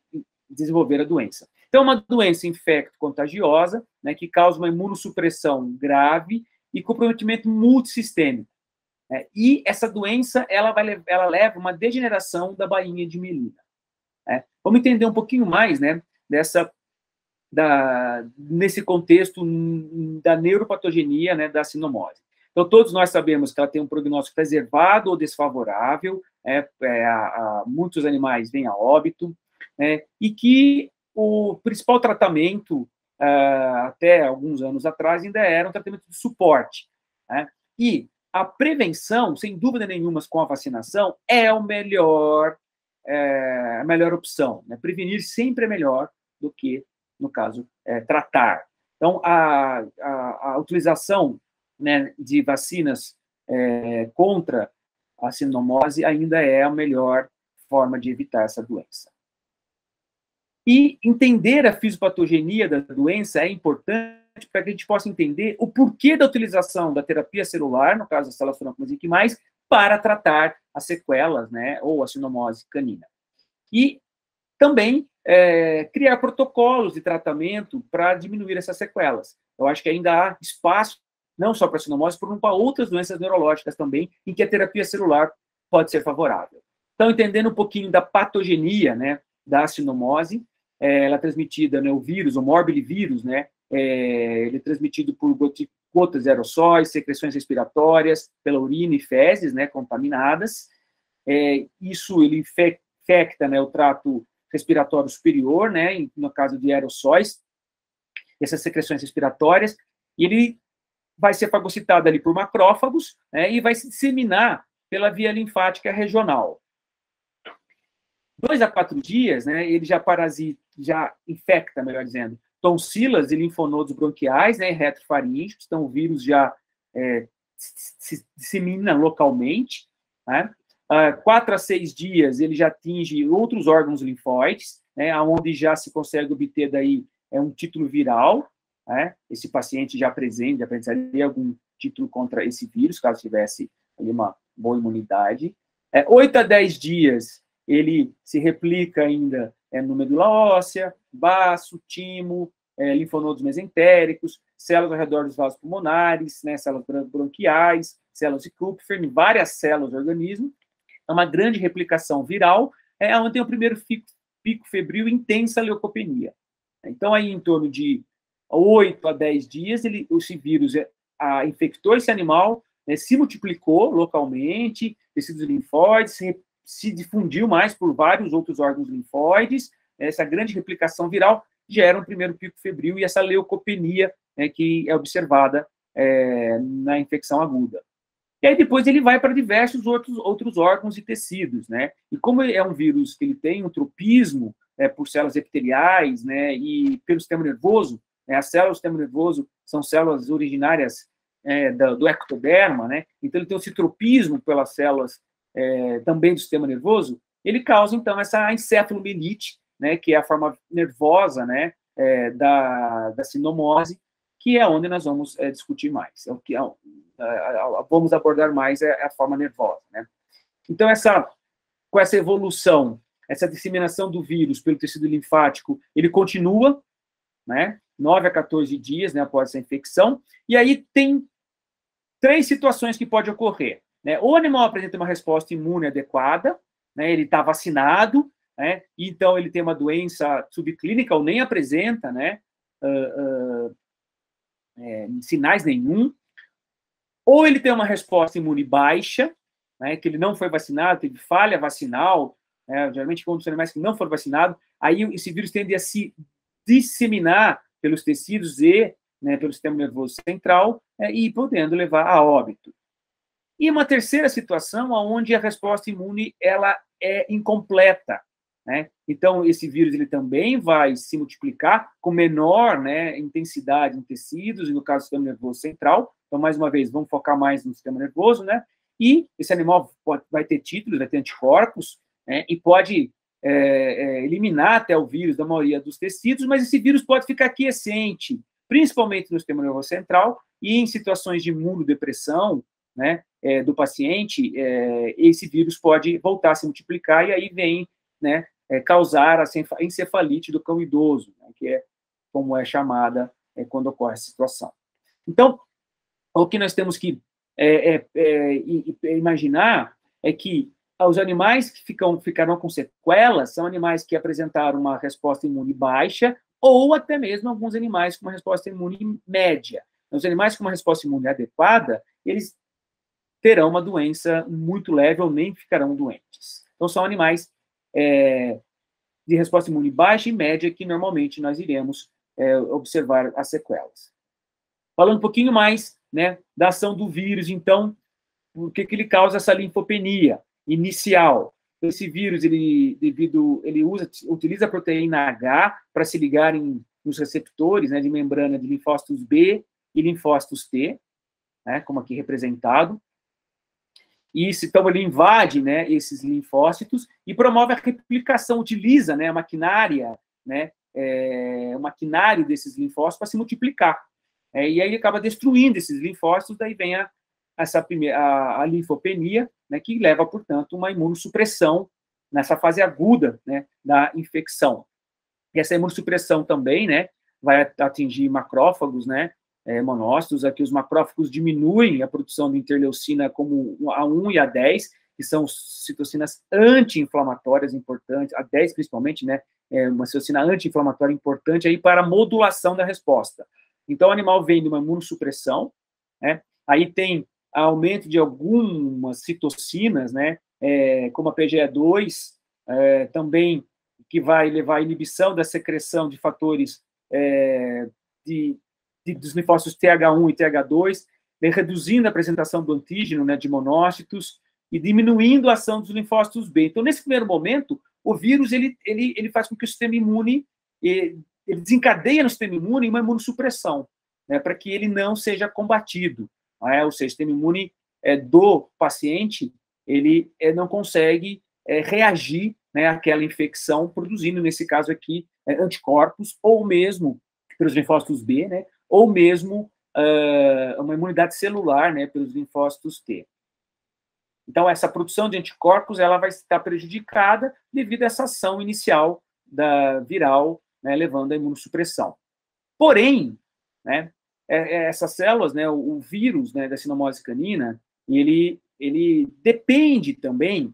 desenvolver a doença. Então, é uma doença infecto-contagiosa, né, que causa uma imunossupressão grave e comprometimento multissistêmico. E essa doença, ela leva uma degeneração da bainha de mielina. Vamos entender um pouquinho mais, né, nesse contexto da neuropatogenia, né, da sinomose. Então, todos nós sabemos que ela tem um prognóstico preservado ou desfavorável, muitos animais vêm a óbito, e que o principal tratamento, até alguns anos atrás, ainda era um tratamento de suporte. E a prevenção, sem dúvida nenhuma, com a vacinação, é a melhor opção. Né? Prevenir sempre é melhor do que, no caso, tratar. Então, a utilização, né, de vacinas contra a sinomose ainda é a melhor forma de evitar essa doença. E entender a fisiopatogenia da doença é importante para que a gente possa entender o porquê da utilização da terapia celular, no caso das células tronco-mesenquimais, para tratar as sequelas, né, ou a sinomose canina. E também criar protocolos de tratamento para diminuir essas sequelas. Eu acho que ainda há espaço, não só para a sinomose, como para outras doenças neurológicas também, em que a terapia celular pode ser favorável. Então, entendendo um pouquinho da patogenia, né, da sinomose, ela é transmitida, né, o vírus, o morbilivírus, né, ele é transmitido por gotas aerossóis, secreções respiratórias, pela urina e fezes, né, contaminadas. Isso ele infecta, né, o trato respiratório superior, né, no caso de aerossóis, essas secreções respiratórias, e ele vai ser fagocitado ali por macrófagos, né, e vai se disseminar pela via linfática regional. 2 a 4 dias, né, ele já parasita, já infecta, melhor dizendo, tonsilas e linfonodos bronquiais, né, retrofaríngicos, então o vírus já se dissemina localmente, né? 4 a 6 dias ele já atinge outros órgãos linfóides, né, onde já se consegue obter daí um título viral, né? Esse paciente já apresentaria algum título contra esse vírus, caso tivesse ali uma boa imunidade. 8 a 10 dias ele se replica ainda no medula óssea, baço, timo, linfonodos mesentéricos, células ao redor dos vasos pulmonares, né, células bronquiais, células de Kupffer, várias células do organismo. É uma grande replicação viral, onde tem o primeiro pico febril e intensa leucopenia. Então, aí em torno de 8 a 10 dias, esse vírus infectou esse animal, né, se multiplicou localmente, tecidos linfóides, se difundiu mais por vários outros órgãos linfóides, essa grande replicação viral gera um primeiro pico febril e essa leucopenia, né, que é observada na infecção aguda. E aí depois ele vai para diversos outros órgãos e tecidos, né? E como é um vírus que ele tem um tropismo por células epiteliais, né, e pelo sistema nervoso, as células do sistema nervoso são células originárias do ectoderma, né? Então ele tem um citropismo pelas células também do sistema nervoso, ele causa, então, essa encefalomielite, né, que é a forma nervosa, né, da sinomose, que é onde nós vamos discutir mais. Vamos abordar mais a forma nervosa, né? Então, com essa evolução, essa disseminação do vírus pelo tecido linfático, ele continua, né, 9 a 14 dias, né, após essa infecção, e aí tem 3 situações que podem ocorrer, né? Ou o animal apresenta uma resposta imune adequada, né, ele está vacinado, né, então ele tem uma doença subclínica ou nem apresenta, né, sinais nenhum, ou ele tem uma resposta imune baixa, né, que ele não foi vacinado, teve falha vacinal, né, geralmente quando os animais que não foram vacinados, aí esse vírus tende a se disseminar pelos tecidos e, né, pelo sistema nervoso central, e podendo levar a óbito. E uma terceira situação, onde a resposta imune ela é incompleta, né? Então, esse vírus ele também vai se multiplicar com menor, né, intensidade em tecidos, e no caso do sistema nervoso central. Então, mais uma vez, vamos focar mais no sistema nervoso, né? E esse animal vai ter títulos, vai ter anticorpos, né, e pode eliminar até o vírus da maioria dos tecidos, mas esse vírus pode ficar quiescente, principalmente no sistema nervoso central, e em situações de imunodepressão, né, do paciente, esse vírus pode voltar a se multiplicar, e aí vem, né, causar a encefalite do cão idoso, né, que é como é chamada quando ocorre essa situação. Então, o que nós temos que imaginar é que os animais que ficarão com sequelas são animais que apresentaram uma resposta imune baixa, ou até mesmo alguns animais com uma resposta imune média. Os animais com uma resposta imune adequada, eles terão uma doença muito leve ou nem ficarão doentes. Então, são animais de resposta imune baixa e média que normalmente nós iremos observar as sequelas. Falando um pouquinho mais, né, da ação do vírus, então, por que ele causa essa linfopenia inicial? Esse vírus, ele utiliza a proteína H para se ligar nos receptores, né, de membrana de linfócitos B e linfócitos T, né, como aqui representado. E então ele invade, né, esses linfócitos e promove a replicação, utiliza, né, a maquinária, né, o maquinário desses linfócitos para se multiplicar. E aí ele acaba destruindo esses linfócitos, daí vem a linfopenia, né, que leva, portanto, uma imunossupressão nessa fase aguda, né, da infecção. E essa imunossupressão também, né, vai atingir macrófagos, né, monócitos. Aqui os macrófagos diminuem a produção de interleucina como a 1 e a 10, que são citocinas anti-inflamatórias importantes, a 10 principalmente, né, uma citocina anti-inflamatória importante aí para a modulação da resposta. Então, o animal vem de uma imunossupressão, né, aí tem aumento de algumas citocinas, né, como a PGE2, também, que vai levar à inibição da secreção de fatores dos linfócitos TH1 e TH2, reduzindo a apresentação do antígeno, né, de monócitos, e diminuindo a ação dos linfócitos B. Então, nesse primeiro momento, o vírus ele faz com que o sistema imune ele desencadeia no sistema imune uma imunossupressão, né, para que ele não seja combatido, né? Ou seja, o sistema imune do paciente ele não consegue reagir, né, àquela infecção, produzindo, nesse caso aqui, anticorpos, ou mesmo pelos linfócitos B, né, ou mesmo uma imunidade celular, né, pelos linfócitos T. Então, essa produção de anticorpos ela vai estar prejudicada devido a essa ação inicial da viral, né, levando à imunossupressão. Porém, né, essas células, né, o vírus, né, da sinomose canina, ele depende também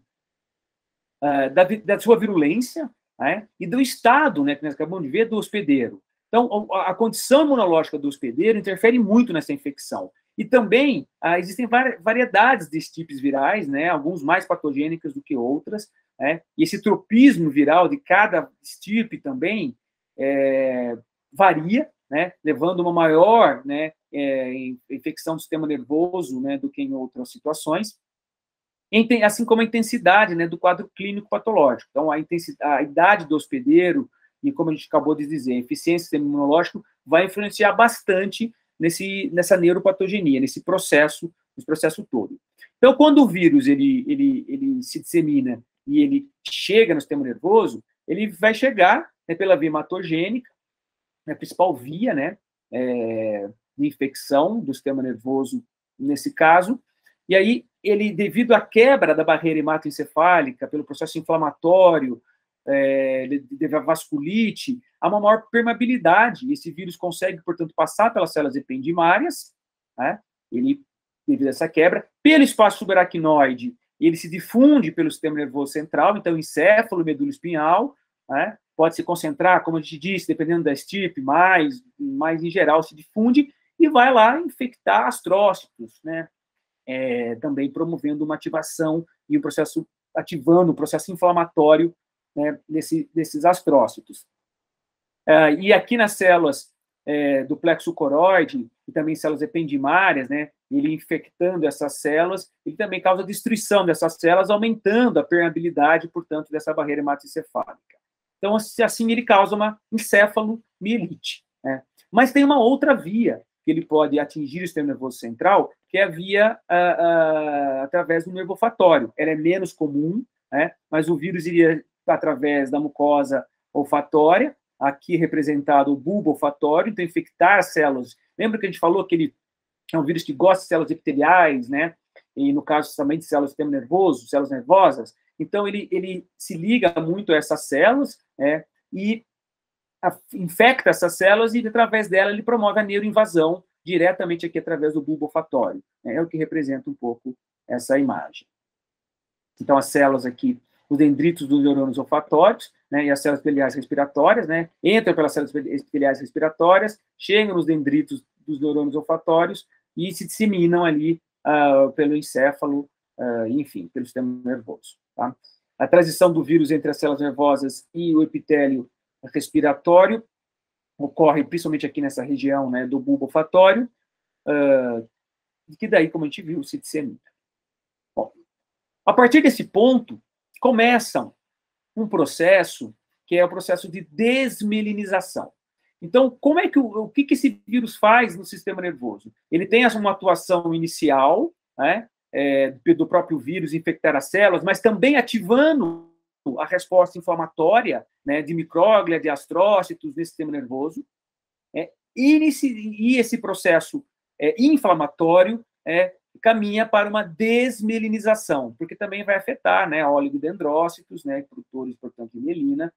da sua virulência, né, e do estado, né, que nós acabamos de ver, do hospedeiro. Então, a condição imunológica do hospedeiro interfere muito nessa infecção. E também existem variedades de tipos virais, né, alguns mais patogênicas do que outras, né, e esse tropismo viral de cada estirpe também varia, né, levando a uma maior, né, infecção do sistema nervoso, né, do que em outras situações, assim como a intensidade, né, do quadro clínico patológico. Então, a idade do hospedeiro e, como a gente acabou de dizer, a eficiência do sistema imunológico vai influenciar bastante nessa neuropatogenia, nesse processo todo. Então, quando o vírus ele se dissemina e ele chega no sistema nervoso, ele vai chegar, né, pela via hematogênica, a principal via, né, de infecção do sistema nervoso nesse caso, e aí ele, devido à quebra da barreira hematoencefálica, pelo processo inflamatório, devido à vasculite, há uma maior permeabilidade, e esse vírus consegue, portanto, passar pelas células ependimárias, né, devido a essa quebra, pelo espaço subaracnoide, ele se difunde pelo sistema nervoso central, então encéfalo, medula espinhal, né, pode se concentrar, como a gente disse, dependendo da estirpe, mais em geral se difunde, e vai lá infectar astrócitos, né, também promovendo uma ativação e ativando o processo inflamatório, né, desses astrócitos. E aqui nas células do plexo coroide, e também células ependimárias, né, ele infectando essas células, ele também causa destruição dessas células, aumentando a permeabilidade, portanto, dessa barreira hematoencefálica. Então, assim, ele causa uma encefalomielite, né? Mas tem uma outra via que ele pode atingir o sistema nervoso central, que é a via através do nervo olfatório. Ela é menos comum, né, mas o vírus iria através da mucosa olfatória, aqui representado o bulbo olfatório, então infectar as células. Lembra que a gente falou que ele é um vírus que gosta de células epiteliais, né? E no caso também de células do sistema nervoso, células nervosas. Então ele se liga muito a essas células, né? E infecta essas células e através dela ele promove a neuroinvasão diretamente aqui através do bulbo olfatório. É o que representa um pouco essa imagem. Então as células aqui, os dendritos dos neurônios olfatórios, né, e as células epiteliais respiratórias, né, entram pelas células epiteliais respiratórias, chegam nos dendritos dos neurônios olfatórios e se disseminam ali pelo encéfalo, enfim, pelo sistema nervoso. Tá? A transição do vírus entre as células nervosas e o epitélio respiratório ocorre principalmente aqui nessa região, né, do bulbo olfatório, que daí, como a gente viu, se dissemina. Bom, a partir desse ponto, começa um processo que é o processo de desmelinização. Então, o que esse vírus faz no sistema nervoso? Ele tem uma atuação inicial, né, do próprio vírus infectar as células, mas também ativando a resposta inflamatória, né, de micróglia, de astrócitos nesse sistema nervoso. E esse processo inflamatório caminha para uma desmelinização, porque também vai afetar, né, oligodendrócitos, né, produtores, portanto, de mielina,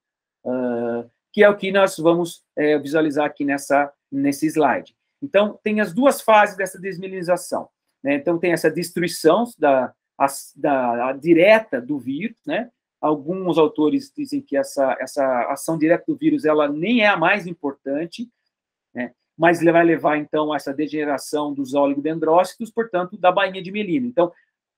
que é o que nós vamos visualizar aqui nesse slide. Então, tem as duas fases dessa desmelinização, né? Então, tem essa destruição direta do vírus, né? Alguns autores dizem que essa ação direta do vírus ela nem é a mais importante, né? Mas vai levar, então, a essa degeneração dos oligodendrócitos, portanto, da bainha de mielina. Então,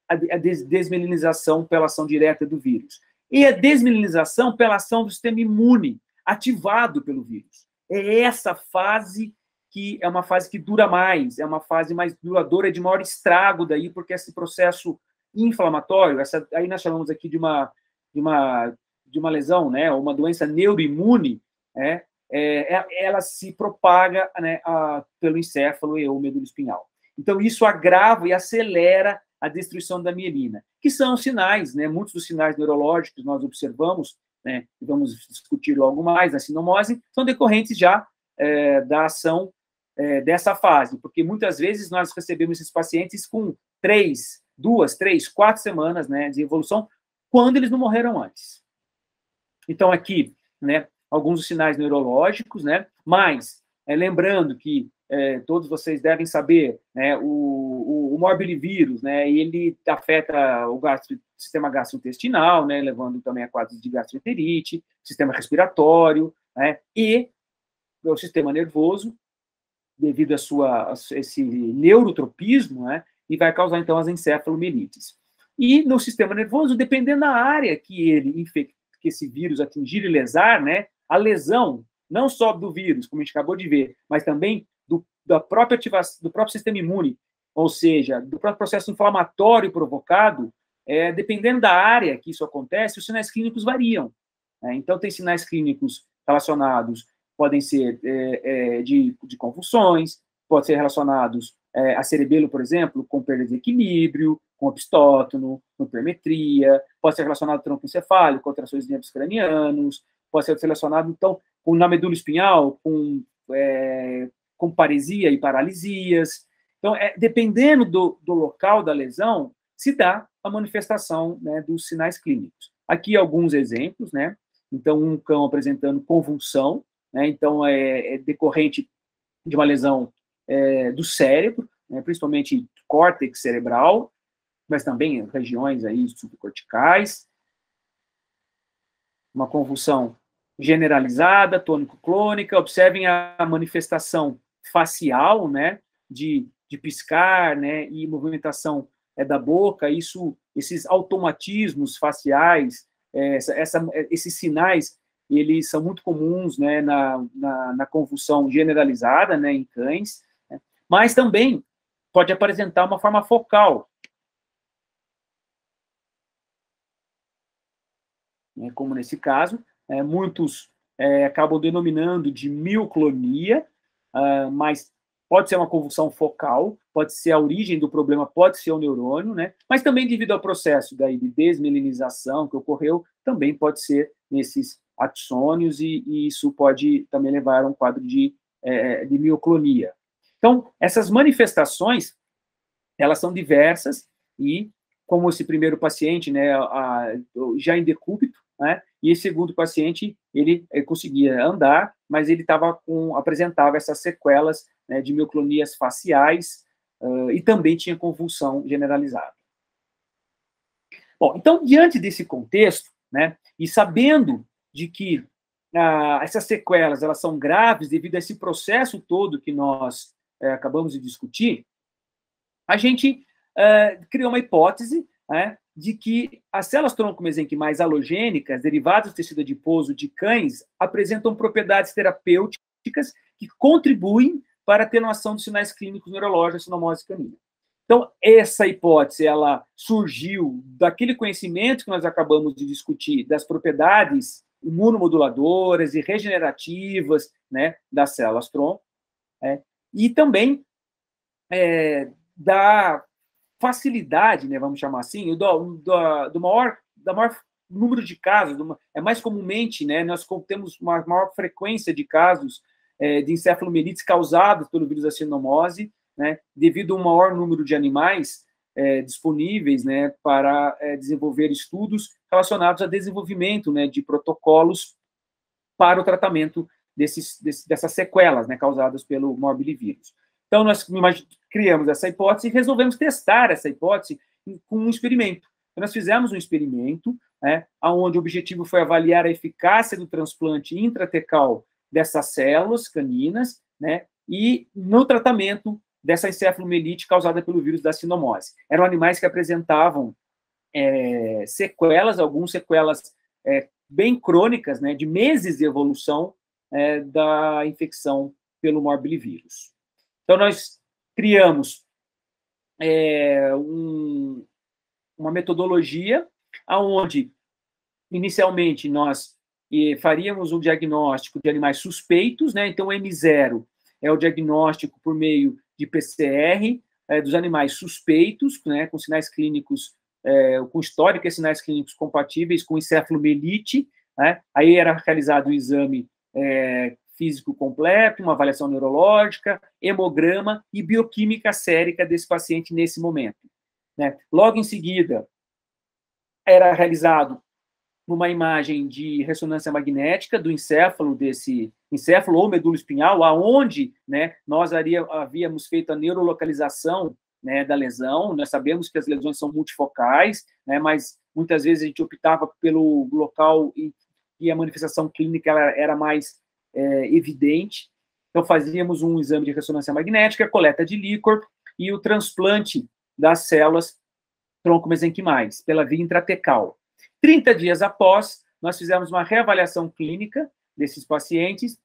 a desmelinização pela ação direta do vírus. E a desmelinização pela ação do sistema imune, ativado pelo vírus. É essa fase que é uma fase que dura mais, é uma fase mais duradoura, de maior estrago daí, porque esse processo inflamatório, aí nós chamamos aqui de de uma lesão, né, ou uma doença neuroimune, ela se propaga, né, pelo encéfalo e ou medula espinhal. Então, isso agrava e acelera a destruição da mielina, que são sinais, né, muitos dos sinais neurológicos que nós observamos, né, e vamos discutir logo mais na sinomose, são decorrentes já da ação dessa fase, porque muitas vezes nós recebemos esses pacientes com 2, 3, 4 semanas, né, de evolução, quando eles não morreram antes. Então, aqui, né, alguns dos sinais neurológicos, né, mas lembrando que todos vocês devem saber, né, o morbilivírus, né, ele afeta o sistema gastrointestinal, né, levando também a quadros de gastroenterite, sistema respiratório, né, e o sistema nervoso, devido a esse neurotropismo, né, e vai causar, então, as encefalomielites. E no sistema nervoso, dependendo da área que esse vírus atingir e lesar, né, a lesão, não só do vírus, como a gente acabou de ver, mas também da própria ativação, do próprio sistema imune, ou seja, do próprio processo inflamatório provocado, dependendo da área que isso acontece, os sinais clínicos variam. Então, tem sinais clínicos relacionados, podem ser de convulsões, podem ser relacionados a cerebelo, por exemplo, com perda de equilíbrio, com opstótono, com hipermetria, pode ser relacionado ao tronco encefálico, com contrações de nervos cranianos, pode ser relacionado, então, na medula espinhal, com paresia e paralisias. Então, dependendo do local da lesão, se dá a manifestação, né, dos sinais clínicos. Aqui alguns exemplos, né? Então, um cão apresentando convulsão, né? Então, é decorrente de uma lesão do cérebro, né? Principalmente córtex cerebral, mas também regiões aí subcorticais. Uma convulsão generalizada, tônico-clônica. Observem a manifestação facial, né, de piscar, né, e movimentação da boca. Esses automatismos faciais, esses sinais, eles são muito comuns, né, na convulsão generalizada, né, em cães, né, mas também pode apresentar uma forma focal, né, como nesse caso. Muitos acabam denominando de mioclonia, mas pode ser uma convulsão focal, pode ser a origem do problema, pode ser o neurônio, né? Mas também devido ao processo de desmelinização que ocorreu, também pode ser nesses axônios, e isso pode também levar a um quadro de mioclonia. Então, essas manifestações, elas são diversas, e como esse primeiro paciente, né, já em decúbito, né, e esse segundo paciente, ele conseguia andar, mas ele apresentava essas sequelas, né, de mioclonias faciais, e também tinha convulsão generalizada. Bom, então, diante desse contexto, né, e sabendo de que essas sequelas, elas são graves devido a esse processo todo que nós acabamos de discutir, a gente criou uma hipótese, né, de que as células tronco-mesenquimais halogênicas, derivadas do tecido adiposo de cães, apresentam propriedades terapêuticas que contribuem para a atenuação dos sinais clínicos neurológicos da sinomose canina. Então, essa hipótese, ela surgiu daquele conhecimento que nós acabamos de discutir, das propriedades imunomoduladoras e regenerativas, né, das células tronco, e também da facilidade, né, vamos chamar assim, do maior número de casos, mais comumente, né, nós temos uma maior frequência de casos de encefalomielites causados pelo vírus da sinomose, né, devido a um maior número de animais disponíveis, né, para desenvolver estudos relacionados ao desenvolvimento, né, de protocolos para o tratamento dessas sequelas, né, causadas pelo morbilivírus. Então, nós criamos essa hipótese e resolvemos testar essa hipótese com um experimento. Então, nós fizemos um experimento, né, onde o objetivo foi avaliar a eficácia do transplante intratecal dessas células caninas, né, e no tratamento dessa encefalomielite causada pelo vírus da sinomose. Eram animais que apresentavam sequelas, algumas sequelas bem crônicas, né, de meses de evolução da infecção pelo morbilivírus. Então, nós criamos uma metodologia onde inicialmente, nós faríamos um diagnóstico de animais suspeitos, né? Então, o M0 é o diagnóstico por meio de PCR dos animais suspeitos, né? Com sinais clínicos, com histórico e sinais clínicos compatíveis com encefalomielite, né? Aí era realizado o exame físico completo, uma avaliação neurológica, hemograma e bioquímica sérica desse paciente nesse momento, né? Logo em seguida, era realizado uma imagem de ressonância magnética do encéfalo, desse encéfalo ou medula espinhal, aonde, né, nós havíamos feito a neurolocalização, né, da lesão. Nós sabemos que as lesões são multifocais, né, mas muitas vezes a gente optava pelo local e a manifestação clínica era mais evidente. Então, fazíamos um exame de ressonância magnética, coleta de líquor e o transplante das células tronco-mesenquimais pela via intratecal. 30 dias após, nós fizemos uma reavaliação clínica desses pacientes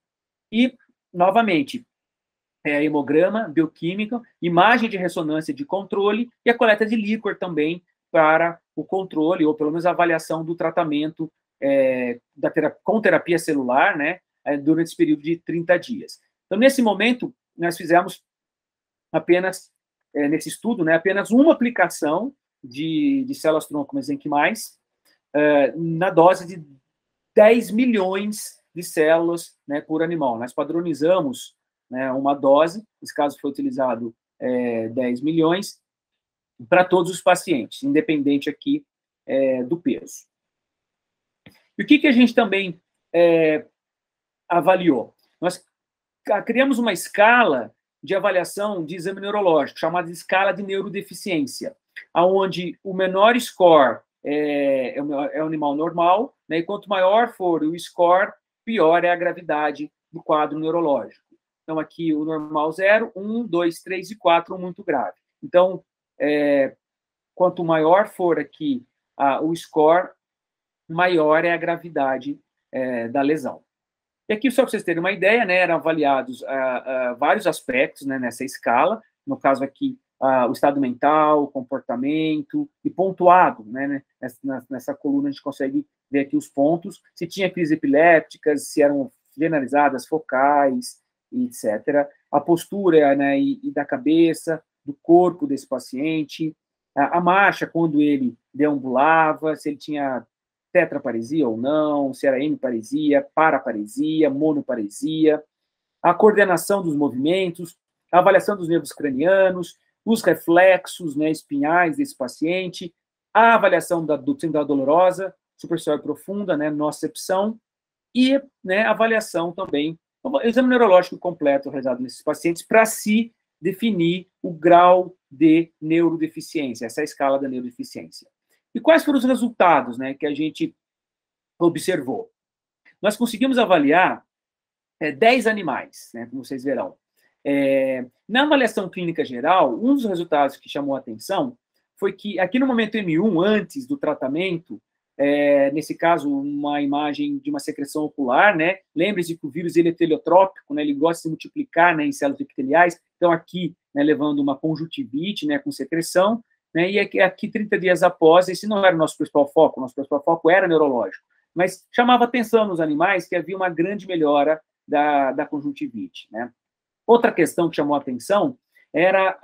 e, novamente, hemograma, bioquímica, imagem de ressonância de controle e a coleta de líquor também para o controle, ou pelo menos a avaliação do tratamento com terapia celular, né, durante esse período de 30 dias. Então, nesse momento, nós fizemos apenas, nesse estudo, né, apenas uma aplicação de células tronco-mesenquimais, na dose de 10 milhões de células, né, por animal. Nós padronizamos, né, uma dose, nesse caso foi utilizado 10 milhões, para todos os pacientes, independente aqui do peso. E o que a gente também avaliou? Nós criamos uma escala de avaliação de exame neurológico, chamada de escala de neurodeficiência, onde o menor score é um animal normal, né, e quanto maior for o score, pior é a gravidade do quadro neurológico. Então, aqui o normal 0, 1, 2, 3 e 4, muito grave. Então, quanto maior for aqui o score, maior é a gravidade da lesão. E aqui, só para vocês terem uma ideia, né, eram avaliados vários aspectos, né, nessa escala, no caso aqui, o estado mental, o comportamento, e pontuado, né, nessa coluna a gente consegue ver aqui os pontos, se tinha crises epilépticas, se eram generalizadas, focais, etc. A postura, né, e da cabeça, do corpo desse paciente, a marcha, quando ele deambulava, se ele tinha tetraparesia ou não, se era hemiparesia, paraparesia, monoparesia, a coordenação dos movimentos, a avaliação dos nervos cranianos, os reflexos, né, espinhais desse paciente, a avaliação do síndrome dolorosa, superficial e profunda, né, nocicepção, e, né, a avaliação também, o exame neurológico completo realizado nesses pacientes para se definir o grau de neurodeficiência, essa escala da neurodeficiência. E quais foram os resultados, né, que a gente observou? Nós conseguimos avaliar 10 animais, né, como vocês verão. Na avaliação clínica geral, um dos resultados que chamou a atenção foi que, aqui no momento M1, antes do tratamento, nesse caso, uma imagem de uma secreção ocular, né? Lembre-se que o vírus ele é telotrópico, né? Ele gosta de se multiplicar, né, em células epiteliais. Então, aqui, né, levando uma conjuntivite, né, com secreção, né? E aqui, 30 dias após, esse não era o nosso principal foco era neurológico. Mas chamava atenção nos animais que havia uma grande melhora da conjuntivite, né? Outra questão que chamou a atenção era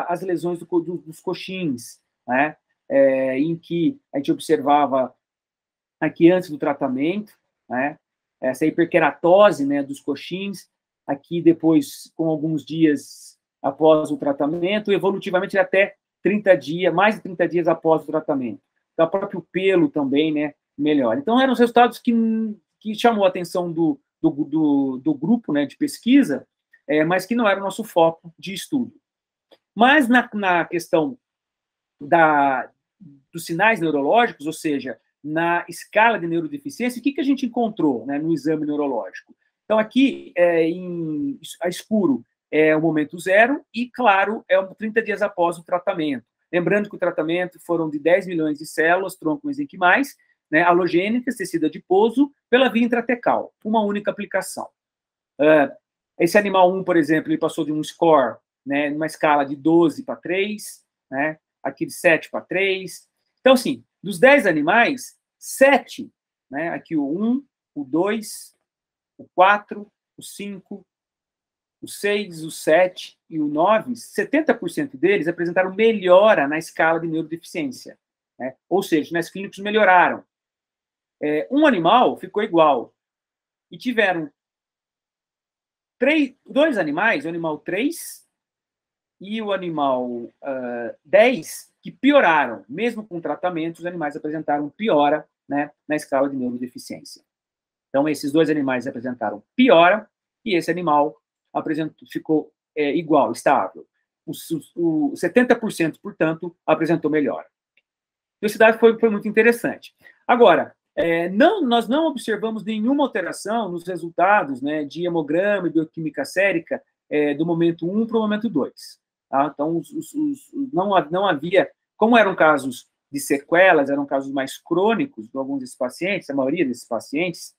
as lesões dos coxins, né? Em que a gente observava aqui antes do tratamento, né, essa hiperqueratose, né, dos coxins, aqui depois, com alguns dias após o tratamento, evolutivamente até 30 dias, mais de 30 dias após o tratamento. Então, o próprio pelo também, né, melhora. Então, eram os resultados que chamou a atenção do grupo, né, de pesquisa, mas que não era o nosso foco de estudo. Mas na questão dos sinais neurológicos, ou seja, na escala de neurodeficiência, o que a gente encontrou, né, no exame neurológico? Então, aqui, a escuro é o momento 0 e, claro, 30 dias após o tratamento. Lembrando que o tratamento foram de 10 milhões de células tronco-mesenquimais, né, halogênicas, tecido adiposo, pela via intratecal, uma única aplicação. Esse animal 1, por exemplo, ele passou de um score, né, numa escala de 12 para 3, né, aqui de 7 para 3. Então, assim, dos 10 animais, 7 né? Aqui o 1, o 2, o 4, o 5, o 6, o 7 e o 9, 70% deles apresentaram melhora na escala de neurodeficiência, né? Ou seja, os clínicos melhoraram. Um animal ficou igual. E tiveram dois animais, o animal 3 e o animal 10, que pioraram. Mesmo com tratamento, os animais apresentaram piora, né, na escala de neurodeficiência. Então, esses dois animais apresentaram piora e esse animal ficou igual, estável. O 70%, portanto, apresentou melhora. A velocidade foi muito interessante. Agora, nós não observamos nenhuma alteração nos resultados, né, de hemograma e bioquímica sérica do momento 1 para o momento 2. Tá? Então, não havia, como eram casos de sequelas, eram casos mais crônicos de alguns desses pacientes, a maioria desses pacientes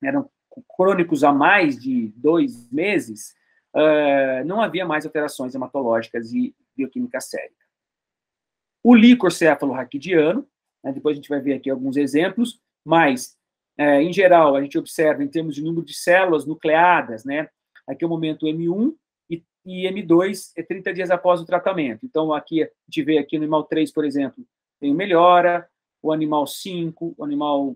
eram crônicos há mais de 2 meses, não havia mais alterações hematológicas e bioquímica sérica. O líquor cefalorraquidiano, né, depois a gente vai ver aqui alguns exemplos, mas, em geral, a gente observa em termos de número de células nucleadas, né, aqui é o momento M1 e M2 é 30 dias após o tratamento. Então, aqui, a gente vê aqui no animal 3, por exemplo, tem melhora, o animal 5, o animal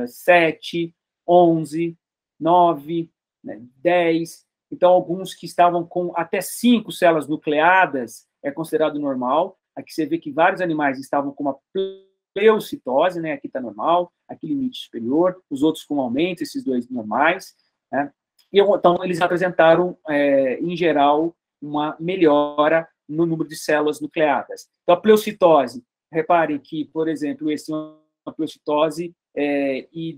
7, 11, 9, né, 10. Então, alguns que estavam com até 5 células nucleadas é considerado normal. Aqui você vê que vários animais estavam com uma pleocitose, né? Aqui está normal, aqui limite superior, os outros com aumento, esses dois normais, né? E, então, eles apresentaram, em geral, uma melhora no número de células nucleadas. Então, a pleocitose, reparem que, por exemplo, esse é uma pleocitose e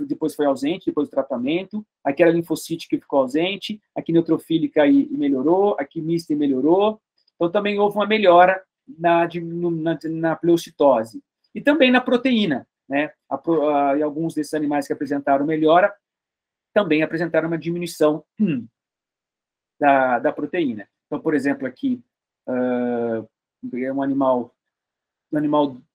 depois foi ausente, depois do tratamento, aqui era linfocítica que ficou ausente, aqui neutrofílica e melhorou, aqui mista e melhorou. Então, também houve uma melhora na pleocitose. E também na proteína, né? E alguns desses animais que apresentaram melhora também apresentaram uma diminuição da proteína. Então, por exemplo, aqui, um animal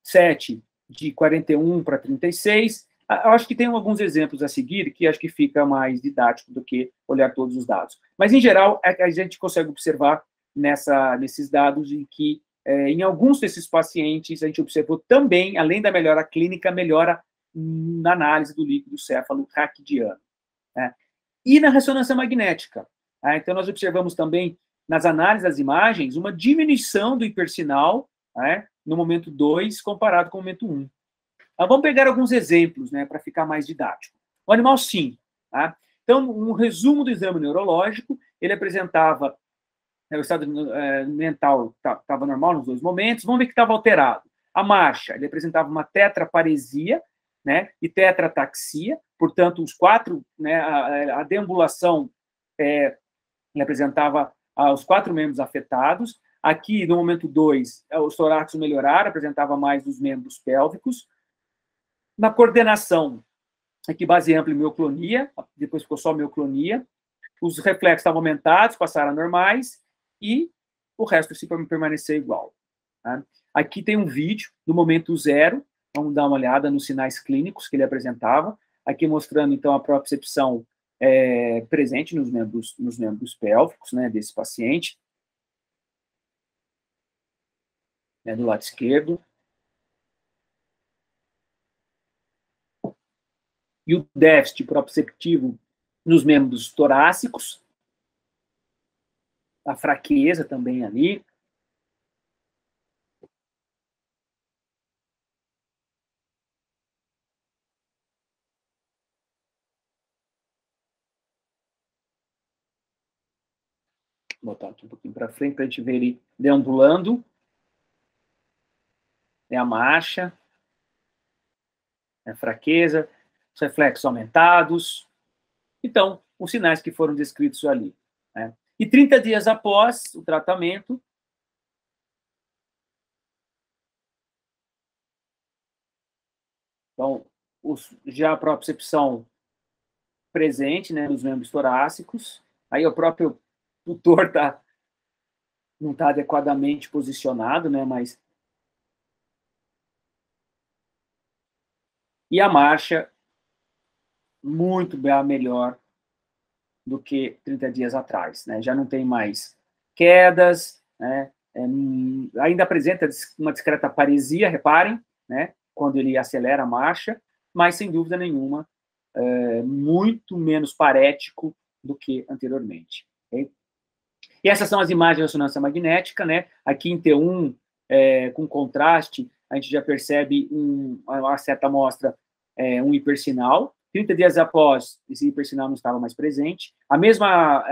7, de 41 para 36. Eu acho que tem alguns exemplos a seguir que acho que fica mais didático do que olhar todos os dados. Mas, em geral, a gente consegue observar nesses dados em que, em alguns desses pacientes, a gente observou também, além da melhora clínica, melhora na análise do líquido cefalorraquidiano, né? E na ressonância magnética. Tá? Então, nós observamos também, nas análises das imagens, uma diminuição do hipersinal, né, no momento 2, comparado com o momento 1. Vamos pegar alguns exemplos, né, para ficar mais didático. O animal 5. Tá? Então, um resumo do exame neurológico, ele apresentava o estado mental estava normal nos dois momentos. Vamos ver que estava alterado. A marcha, ele apresentava uma tetraparesia, né, e tetrataxia, portanto, os 4, né, a deambulação, ele apresentava os 4 membros afetados. Aqui, no momento 2, os torácicos melhoraram, apresentava mais dos membros pélvicos. Na coordenação, aqui base ampla e mioclonia, depois ficou só mioclonia. Os reflexos estavam aumentados, passaram a normais, e o resto se permaneceu igual. Tá? Aqui tem um vídeo do momento 0, vamos dar uma olhada nos sinais clínicos que ele apresentava, aqui mostrando, então, a propriocepção presente nos membros pélvicos, né, desse paciente, né, do lado esquerdo. E o déficit proprioceptivo nos membros torácicos, a fraqueza também ali. Vou botar aqui um pouquinho para frente para a gente ver ele deambulando. É a marcha, a fraqueza, os reflexos aumentados. Então, os sinais que foram descritos ali, né? E 30 dias após o tratamento, então, já a propriocepção presente, né, nos membros torácicos, aí o próprio tutor não está adequadamente posicionado, né, mas E a marcha, muito melhor do que 30 dias atrás, né? Já não tem mais quedas, né? Ainda apresenta uma discreta paresia, reparem, né? Quando ele acelera a marcha, mas, sem dúvida nenhuma, muito menos parético do que anteriormente. Okay? E essas são as imagens de ressonância magnética, né? Aqui em T1, com contraste, a gente já percebe uma certa amostra, um hipersinal. 30 dias após, esse hipersinal não estava mais presente. A mesma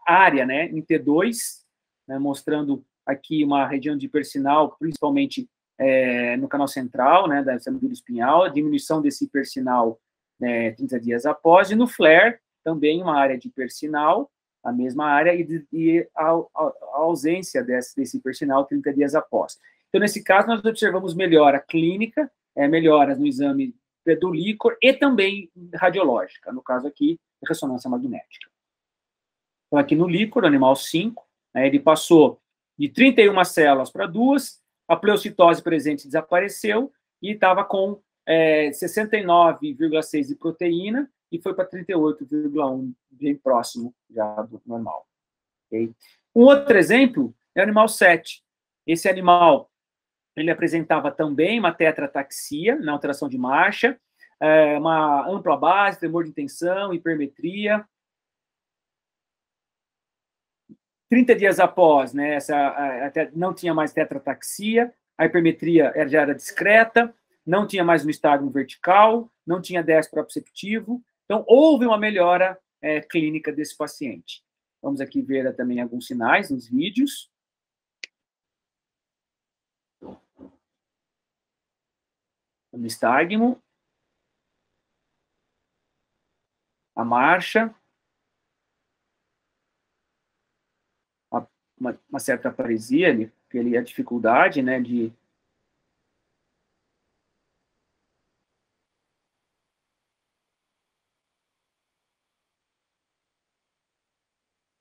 área, né, em T2, né, mostrando aqui uma região de hipersinal, principalmente no canal central, né, da medula espinhal, a diminuição desse hipersinal 30 dias após, e no flare, também uma área de hipersinal, a mesma área, e a ausência desse hipersinal 30 dias após. Então, nesse caso, nós observamos melhora clínica, melhoras no exame do líquor e também radiológica, no caso aqui, ressonância magnética. Então, aqui no líquor, animal 5, ele passou de 31 células para 2, a pleocitose presente desapareceu e estava com 69,6 de proteína e foi para 38,1, bem próximo já do normal. Okay? Um outro exemplo é o animal 7. Esse animal, ele apresentava também uma tetrataxia, na alteração de marcha, uma ampla base, tremor de intenção, hipermetria. 30 dias após, né, não tinha mais tetrataxia, a hipermetria já era discreta, não tinha mais um nistagmo vertical, não tinha déficit proprioceptivo. Então, houve uma melhora clínica desse paciente. Vamos aqui ver também alguns sinais nos vídeos. O nistagmo, a marcha, uma certa paresia ali, que ele a dificuldade, né, de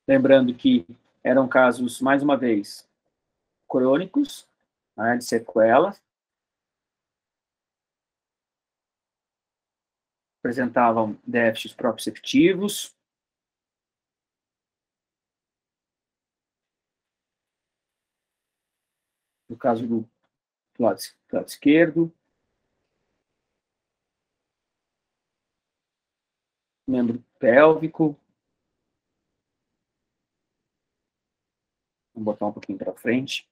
lembrando que eram casos, mais uma vez, crônicos, né, de sequela, apresentavam déficits proprioceptivos. No caso do lado esquerdo. Membro pélvico. Vamos botar um pouquinho para frente.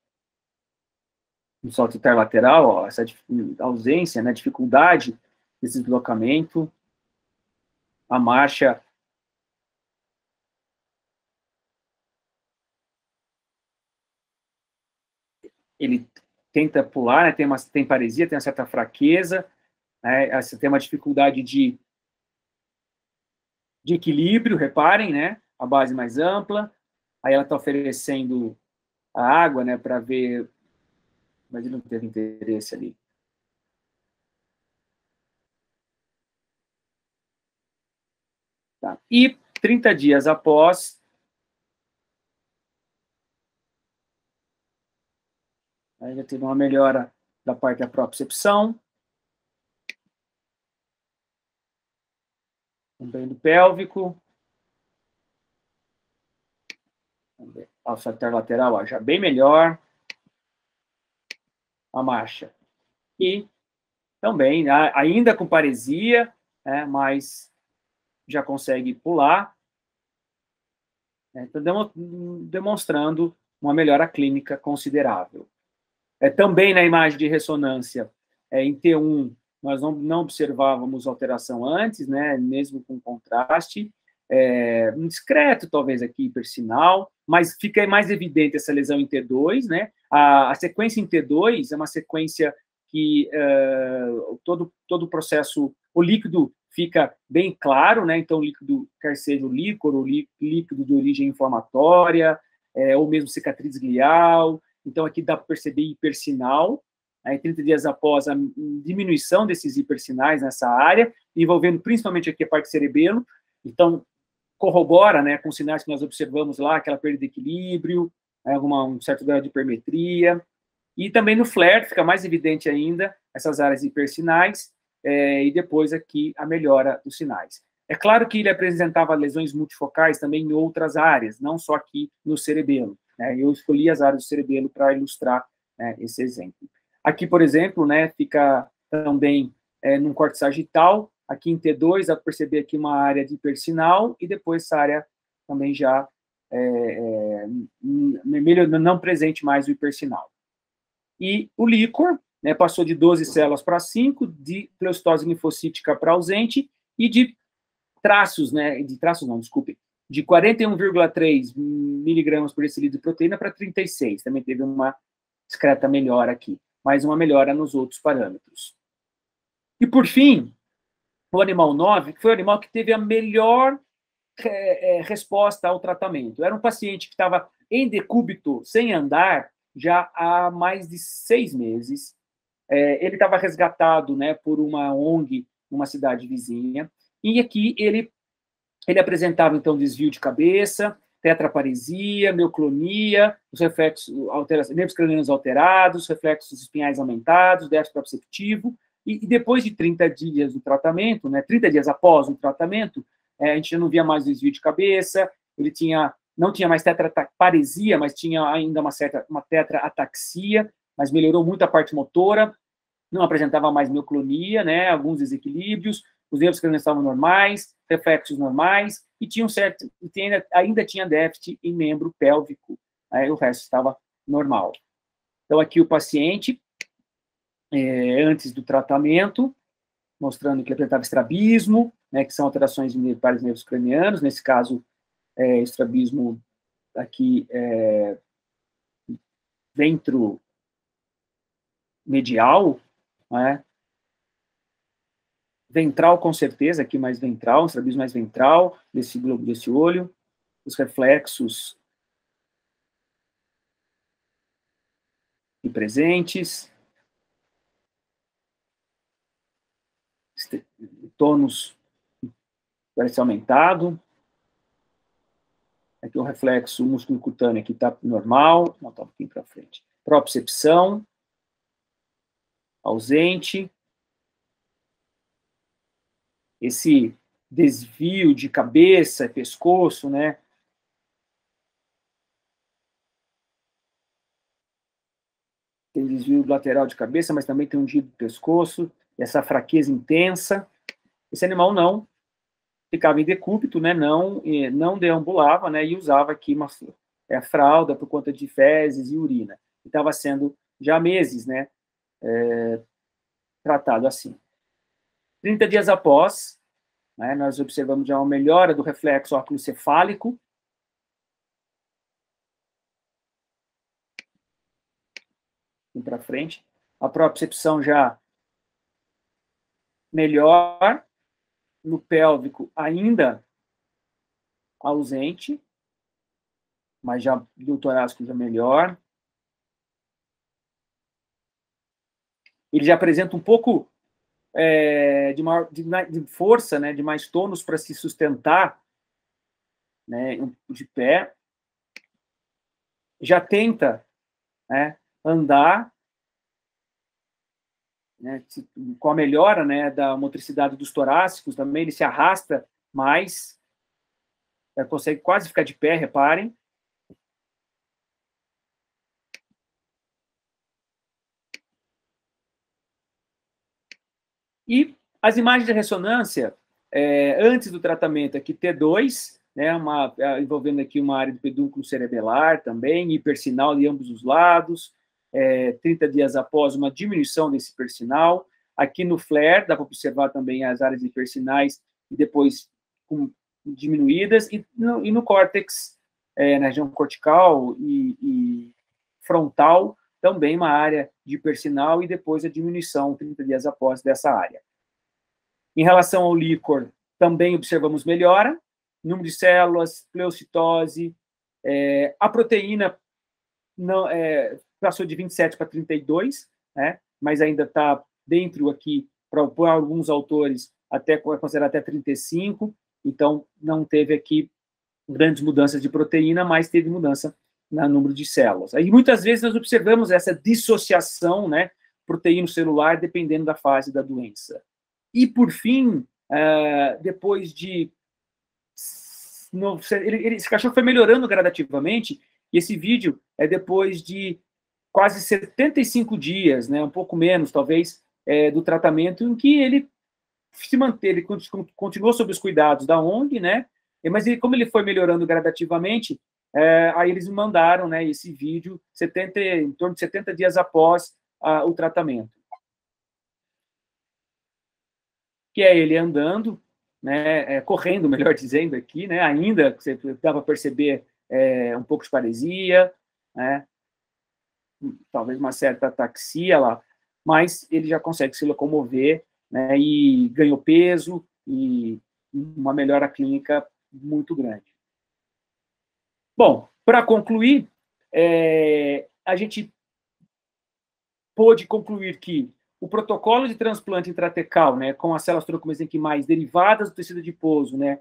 No salto interlateral, ó, essa ausência, né, dificuldade desse deslocamento. A marcha ele tenta pular, né, tem paresia, tem uma certa fraqueza, né, tem uma dificuldade de equilíbrio, reparem, né, a base mais ampla, aí ela está oferecendo a água, né, para ver, mas ele não teve interesse ali. Tá. E 30 dias após, aí já teve uma melhora da parte da propriocepção, também do pélvico, a salto lateral, ó, já bem melhor, a marcha. E também, ainda com paresia, mas já consegue pular, então, demonstrando uma melhora clínica considerável. Também na imagem de ressonância, em T1, nós não observávamos alteração antes, né, mesmo com contraste, um discreto, talvez, aqui, hipersinal, mas fica mais evidente essa lesão em T2, né, a sequência em T2 é uma sequência que todo o processo, o líquido fica bem claro, né, então o líquido, quer seja o líquor, ou líquido de origem inflamatória, ou mesmo cicatriz glial, então aqui dá para perceber hipersinal, 30 dias após a diminuição desses hipersinais nessa área, envolvendo principalmente aqui a parte cerebelo, então corrobora, né, com sinais que nós observamos lá, aquela perda de equilíbrio, um certo grau de hipermetria, e também no flare fica mais evidente ainda essas áreas hipersinais, e depois aqui a melhora dos sinais. É claro que ele apresentava lesões multifocais também em outras áreas, não só aqui no cerebelo, né? Eu escolhi as áreas do cerebelo para ilustrar, né, esse exemplo. Aqui, por exemplo, né, fica também num córtex sagital, aqui em T2, dá para perceber aqui uma área de hipersinal, e depois essa área também já não presente mais o hipersinal. E o líquor, né, passou de 12 células para 5, de pleocitose linfocítica para ausente, e de traços, né, de 41,3 miligramas por decilitro de proteína para 36. Também teve uma discreta melhora aqui, mais uma melhora nos outros parâmetros. E, por fim, o animal 9, que foi o animal que teve a melhor resposta ao tratamento. Era um paciente que estava em decúbito, sem andar, já há mais de 6 meses. Ele estava resgatado, né, por uma ONG numa cidade vizinha, e aqui ele apresentava, então, desvio de cabeça, tetraparesia, mioclonia, os reflexos, nervos cranianos alterados, reflexos espinhais aumentados, déficit proprioceptivo, e depois de 30 dias do tratamento, né, 30 dias após o tratamento, a gente já não via mais desvio de cabeça, ele não tinha mais tetraparesia, mas tinha ainda uma tetraataxia, mas melhorou muito a parte motora, não apresentava mais mioclonia, né, alguns desequilíbrios, os nervos cranianos estavam normais, reflexos normais, e ainda tinha déficit em membro pélvico, o resto estava normal. Então, aqui o paciente, antes do tratamento, mostrando que ele apresentava estrabismo, né, que são alterações de pares nervos cranianos, nesse caso, estrabismo aqui, ventromedial, né? Ventral, com certeza, aqui mais ventral, um estrabismo mais ventral, desse globo desse olho, os reflexos presentes, tônus parece aumentado, aqui o reflexo músculo cutâneo aqui está normal, vou botar um pouquinho para frente, propriocepção, ausente, esse desvio de cabeça, pescoço, né? Tem desvio lateral de cabeça, mas também tem um giro do pescoço, essa fraqueza intensa. Esse animal não ficava em decúbito, né? Não deambulava, né? E usava aqui uma fralda por conta de fezes e urina. Estava sendo já há meses, né? Tratado assim. 30 dias após, né, nós observamos já uma melhora do reflexo óculo-cefálico. Para frente. A propriocepção já melhor. No pélvico ainda ausente, mas já do torácico já melhor. Ele já apresenta um pouco de força, né, de mais tônus para se sustentar, né, de pé. Já tenta, né, andar, né, com a melhora, né, da motricidade dos torácicos também, ele se arrasta mais, consegue quase ficar de pé, reparem. E as imagens de ressonância, antes do tratamento, aqui T2, né, envolvendo aqui uma área do pedúnculo cerebelar também, hipersinal de ambos os lados, 30 dias após uma diminuição desse hipersinal. Aqui no FLAIR, dá para observar também as áreas hipersinais e depois diminuídas, e no córtex, na região cortical e frontal, também uma área de hipersinal e depois a diminuição 30 dias após dessa área. Em relação ao líquor, também observamos melhora, número de células, pleocitose, a proteína não, passou de 27 para 32, né, mas ainda está dentro aqui, para alguns autores, considerar até 35, então não teve aqui grandes mudanças de proteína, mas teve mudança no número de células. Aí muitas vezes nós observamos essa dissociação, né, proteíno celular, dependendo da fase da doença. E, por fim, depois de... esse cachorro foi melhorando gradativamente, e esse vídeo é depois de quase 75 dias, né, um pouco menos, talvez, do tratamento, em que ele se manteve, ele continuou sob os cuidados da ONG, né, mas como ele foi melhorando gradativamente, aí eles me mandaram, né, esse vídeo em torno de 70 dias após o tratamento. Que é ele andando, né, correndo, melhor dizendo aqui, né, ainda, você dá para perceber um pouco de paresia, né, talvez uma certa ataxia lá, mas ele já consegue se locomover, né, e ganhou peso e uma melhora clínica muito grande. Bom, para concluir, a gente pôde concluir que o protocolo de transplante intratecal, né, com as células troncomesenquimais derivadas do tecido adiposo, né,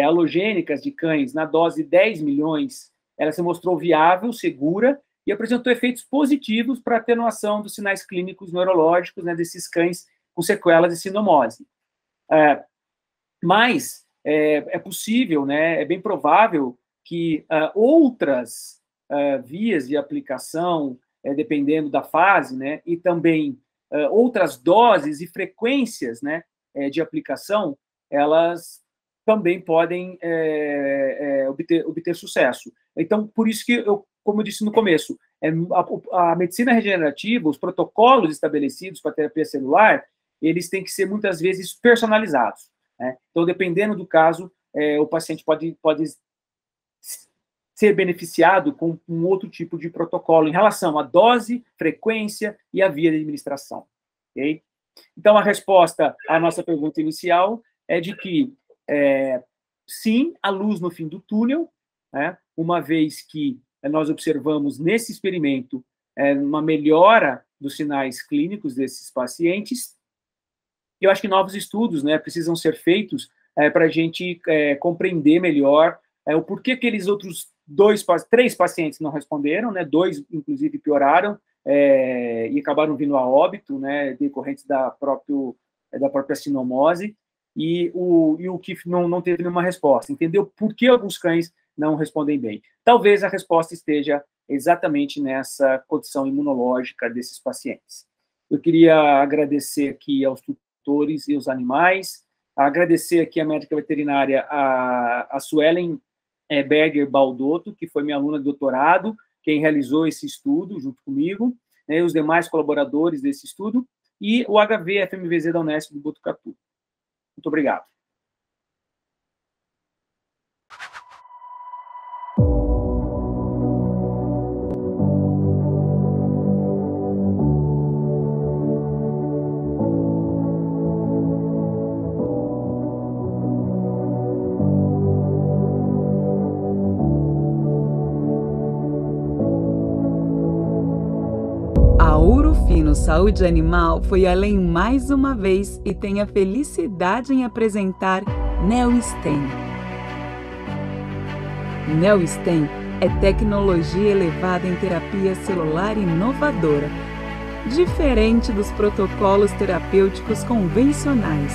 halogênicas de cães, na dose de 10 milhões, ela se mostrou viável, segura, e apresentou efeitos positivos para a atenuação dos sinais clínicos neurológicos, né, desses cães com sequelas de sinomose. Mas é possível, né, é bem provável que outras vias de aplicação, dependendo da fase, né, e também outras doses e frequências, né, de aplicação, elas também podem obter sucesso. Então, por isso que como eu disse no começo, a medicina regenerativa, os protocolos estabelecidos para a terapia celular, eles têm que ser, muitas vezes, personalizados, né? Então, dependendo do caso, o paciente pode ser beneficiado com um outro tipo de protocolo em relação à dose, frequência e à via de administração. Okay? Então, a resposta à nossa pergunta inicial é de que, sim, há luz no fim do túnel, né? Uma vez que nós observamos nesse experimento uma melhora dos sinais clínicos desses pacientes. Eu acho que novos estudos, né, precisam ser feitos para a gente compreender melhor o porquê aqueles outros 3 pacientes não responderam, né, 2, inclusive, pioraram e acabaram vindo a óbito, né, decorrentes da própria sinomose, e o que não teve nenhuma resposta. Entendeu por que alguns cães não respondem bem? Talvez a resposta esteja exatamente nessa condição imunológica desses pacientes. Eu queria agradecer aqui aos tutores e os animais, agradecer aqui a médica veterinária, a Suelen Berger Baldotto, que foi minha aluna de doutorado, quem realizou esse estudo junto comigo, né, os demais colaboradores desse estudo, e o HV-FMVZ da Unesp de Botucatu. Muito obrigado. Ouro Fino Saúde Animal foi além mais uma vez e tem a felicidade em apresentar NeoStem. NeoStem é tecnologia elevada em terapia celular inovadora, diferente dos protocolos terapêuticos convencionais.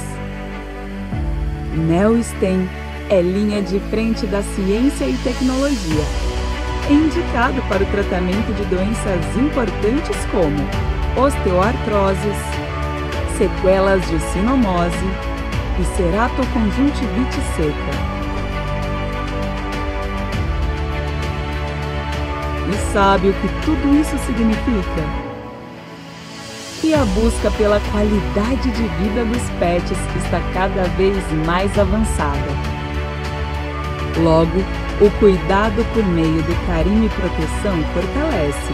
NeoStem é linha de frente da ciência e tecnologia. É indicado para o tratamento de doenças importantes como osteoartroses, sequelas de sinomose e ceratoconjuntivite seca. E sabe o que tudo isso significa? Que a busca pela qualidade de vida dos pets está cada vez mais avançada. Logo, o cuidado por meio do carinho e proteção fortalece,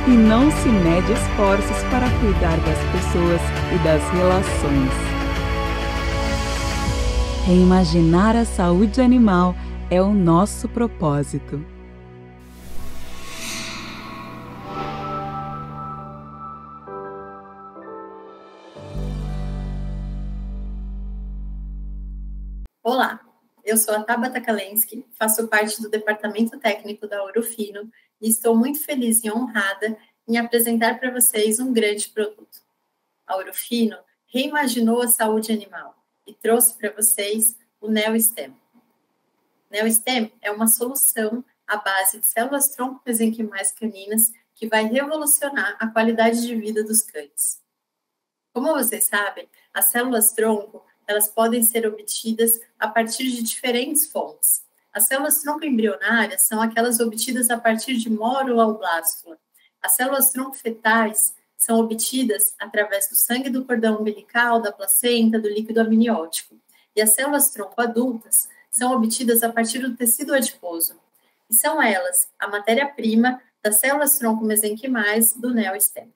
e não se mede esforços para cuidar das pessoas e das relações. Reimaginar a saúde animal é o nosso propósito. Olá, eu sou a Tabata Kalensky, faço parte do departamento técnico da Ouro Fino e estou muito feliz e honrada em apresentar para vocês um grande produto. A Ouro Fino reimaginou a saúde animal e trouxe para vocês o NeoStem. NeoStem é uma solução à base de células-tronco mesenquimais caninas que vai revolucionar a qualidade de vida dos cães. Como vocês sabem, as células-tronco elas podem ser obtidas a partir de diferentes fontes. As células-tronco embrionárias são aquelas obtidas a partir de mórula ou blástula. As células-tronco fetais são obtidas através do sangue do cordão umbilical, da placenta, do líquido amniótico. E as células-tronco adultas são obtidas a partir do tecido adiposo. E são elas a matéria-prima das células-tronco mesenquimais do NeoStem.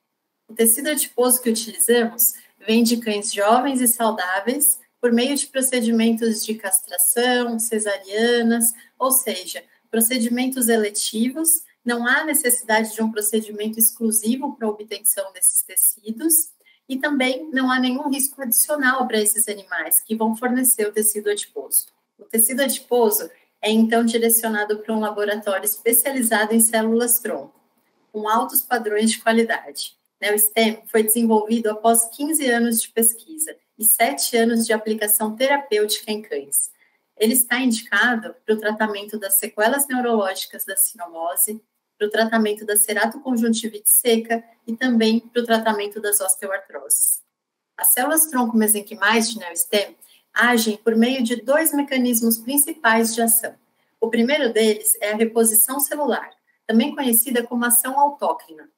O tecido adiposo que utilizamos vem de cães jovens e saudáveis por meio de procedimentos de castração, cesarianas, ou seja, procedimentos eletivos. Não há necessidade de um procedimento exclusivo para a obtenção desses tecidos e também não há nenhum risco adicional para esses animais que vão fornecer o tecido adiposo. O tecido adiposo é então direcionado para um laboratório especializado em células-tronco, com altos padrões de qualidade. O STEM foi desenvolvido após 15 anos de pesquisa e 7 anos de aplicação terapêutica em cães. Ele está indicado para o tratamento das sequelas neurológicas da sinomose, para o tratamento da ceratoconjuntivite seca e também para o tratamento das osteoartroses. As células-tronco mesenquimais de NeoStem agem por meio de 2 mecanismos principais de ação. O primeiro deles é a reposição celular, também conhecida como ação autócrina.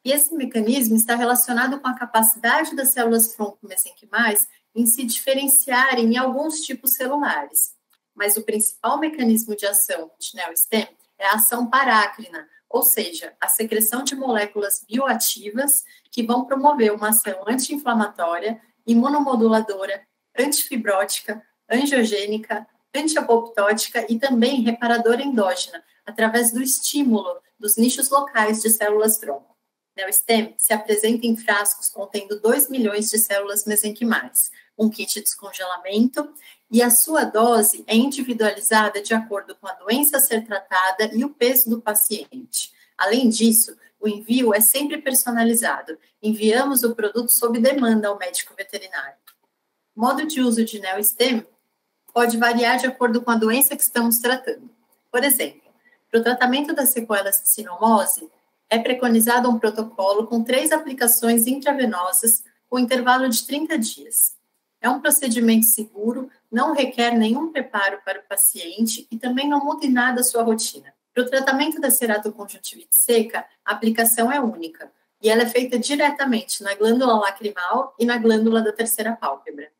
E esse mecanismo está relacionado com a capacidade das células-tronco mesenquimais em se diferenciarem em alguns tipos celulares. Mas o principal mecanismo de ação de NeoStem é a ação parácrina, ou seja, a secreção de moléculas bioativas que vão promover uma ação anti-inflamatória, imunomoduladora, antifibrótica, angiogênica, antiapoptótica e também reparadora endógena, através do estímulo dos nichos locais de células-tronco. NeoStem se apresenta em frascos contendo 2 milhões de células mesenquimais, um kit de descongelamento, e a sua dose é individualizada de acordo com a doença a ser tratada e o peso do paciente. Além disso, o envio é sempre personalizado. Enviamos o produto sob demanda ao médico veterinário. O modo de uso de NeoStem pode variar de acordo com a doença que estamos tratando. Por exemplo, para o tratamento das sequelas de sinomose, é preconizado um protocolo com 3 aplicações intravenosas com intervalo de 30 dias. É um procedimento seguro, não requer nenhum preparo para o paciente e também não muda em nada a sua rotina. Para o tratamento da ceratoconjuntivite seca, a aplicação é única e ela é feita diretamente na glândula lacrimal e na glândula da terceira pálpebra.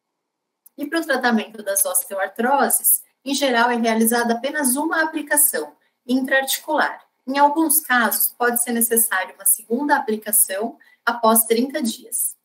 E para o tratamento das osteoartroses, em geral é realizada apenas uma aplicação, intraarticular. Em alguns casos, pode ser necessária uma segunda aplicação após 30 dias.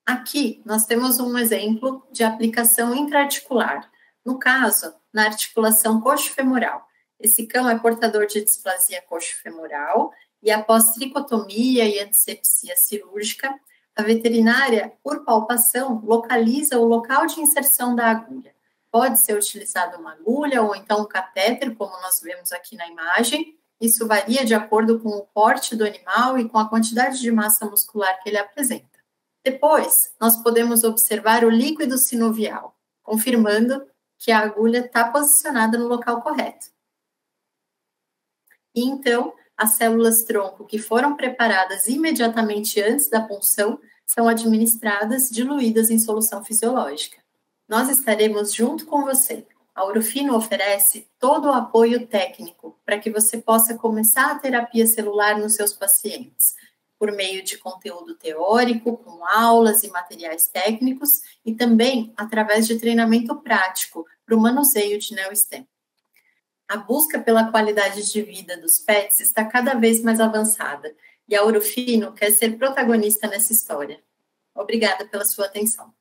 Aqui, nós temos um exemplo de aplicação intraarticular. No caso, na articulação coxofemoral. Esse cão é portador de displasia coxofemoral e após tricotomia e antisepsia cirúrgica, a veterinária, por palpação, localiza o local de inserção da agulha. Pode ser utilizada uma agulha ou então um catéter, como nós vemos aqui na imagem. Isso varia de acordo com o porte do animal e com a quantidade de massa muscular que ele apresenta. Depois, nós podemos observar o líquido sinovial, confirmando que a agulha está posicionada no local correto. E então, as células-tronco que foram preparadas imediatamente antes da punção são administradas diluídas em solução fisiológica. Nós estaremos junto com você. A Ourofino oferece todo o apoio técnico para que você possa começar a terapia celular nos seus pacientes, por meio de conteúdo teórico, com aulas e materiais técnicos, e também através de treinamento prático para o manuseio de NeoStem. A busca pela qualidade de vida dos pets está cada vez mais avançada, e a Ourofino quer ser protagonista nessa história. Obrigada pela sua atenção.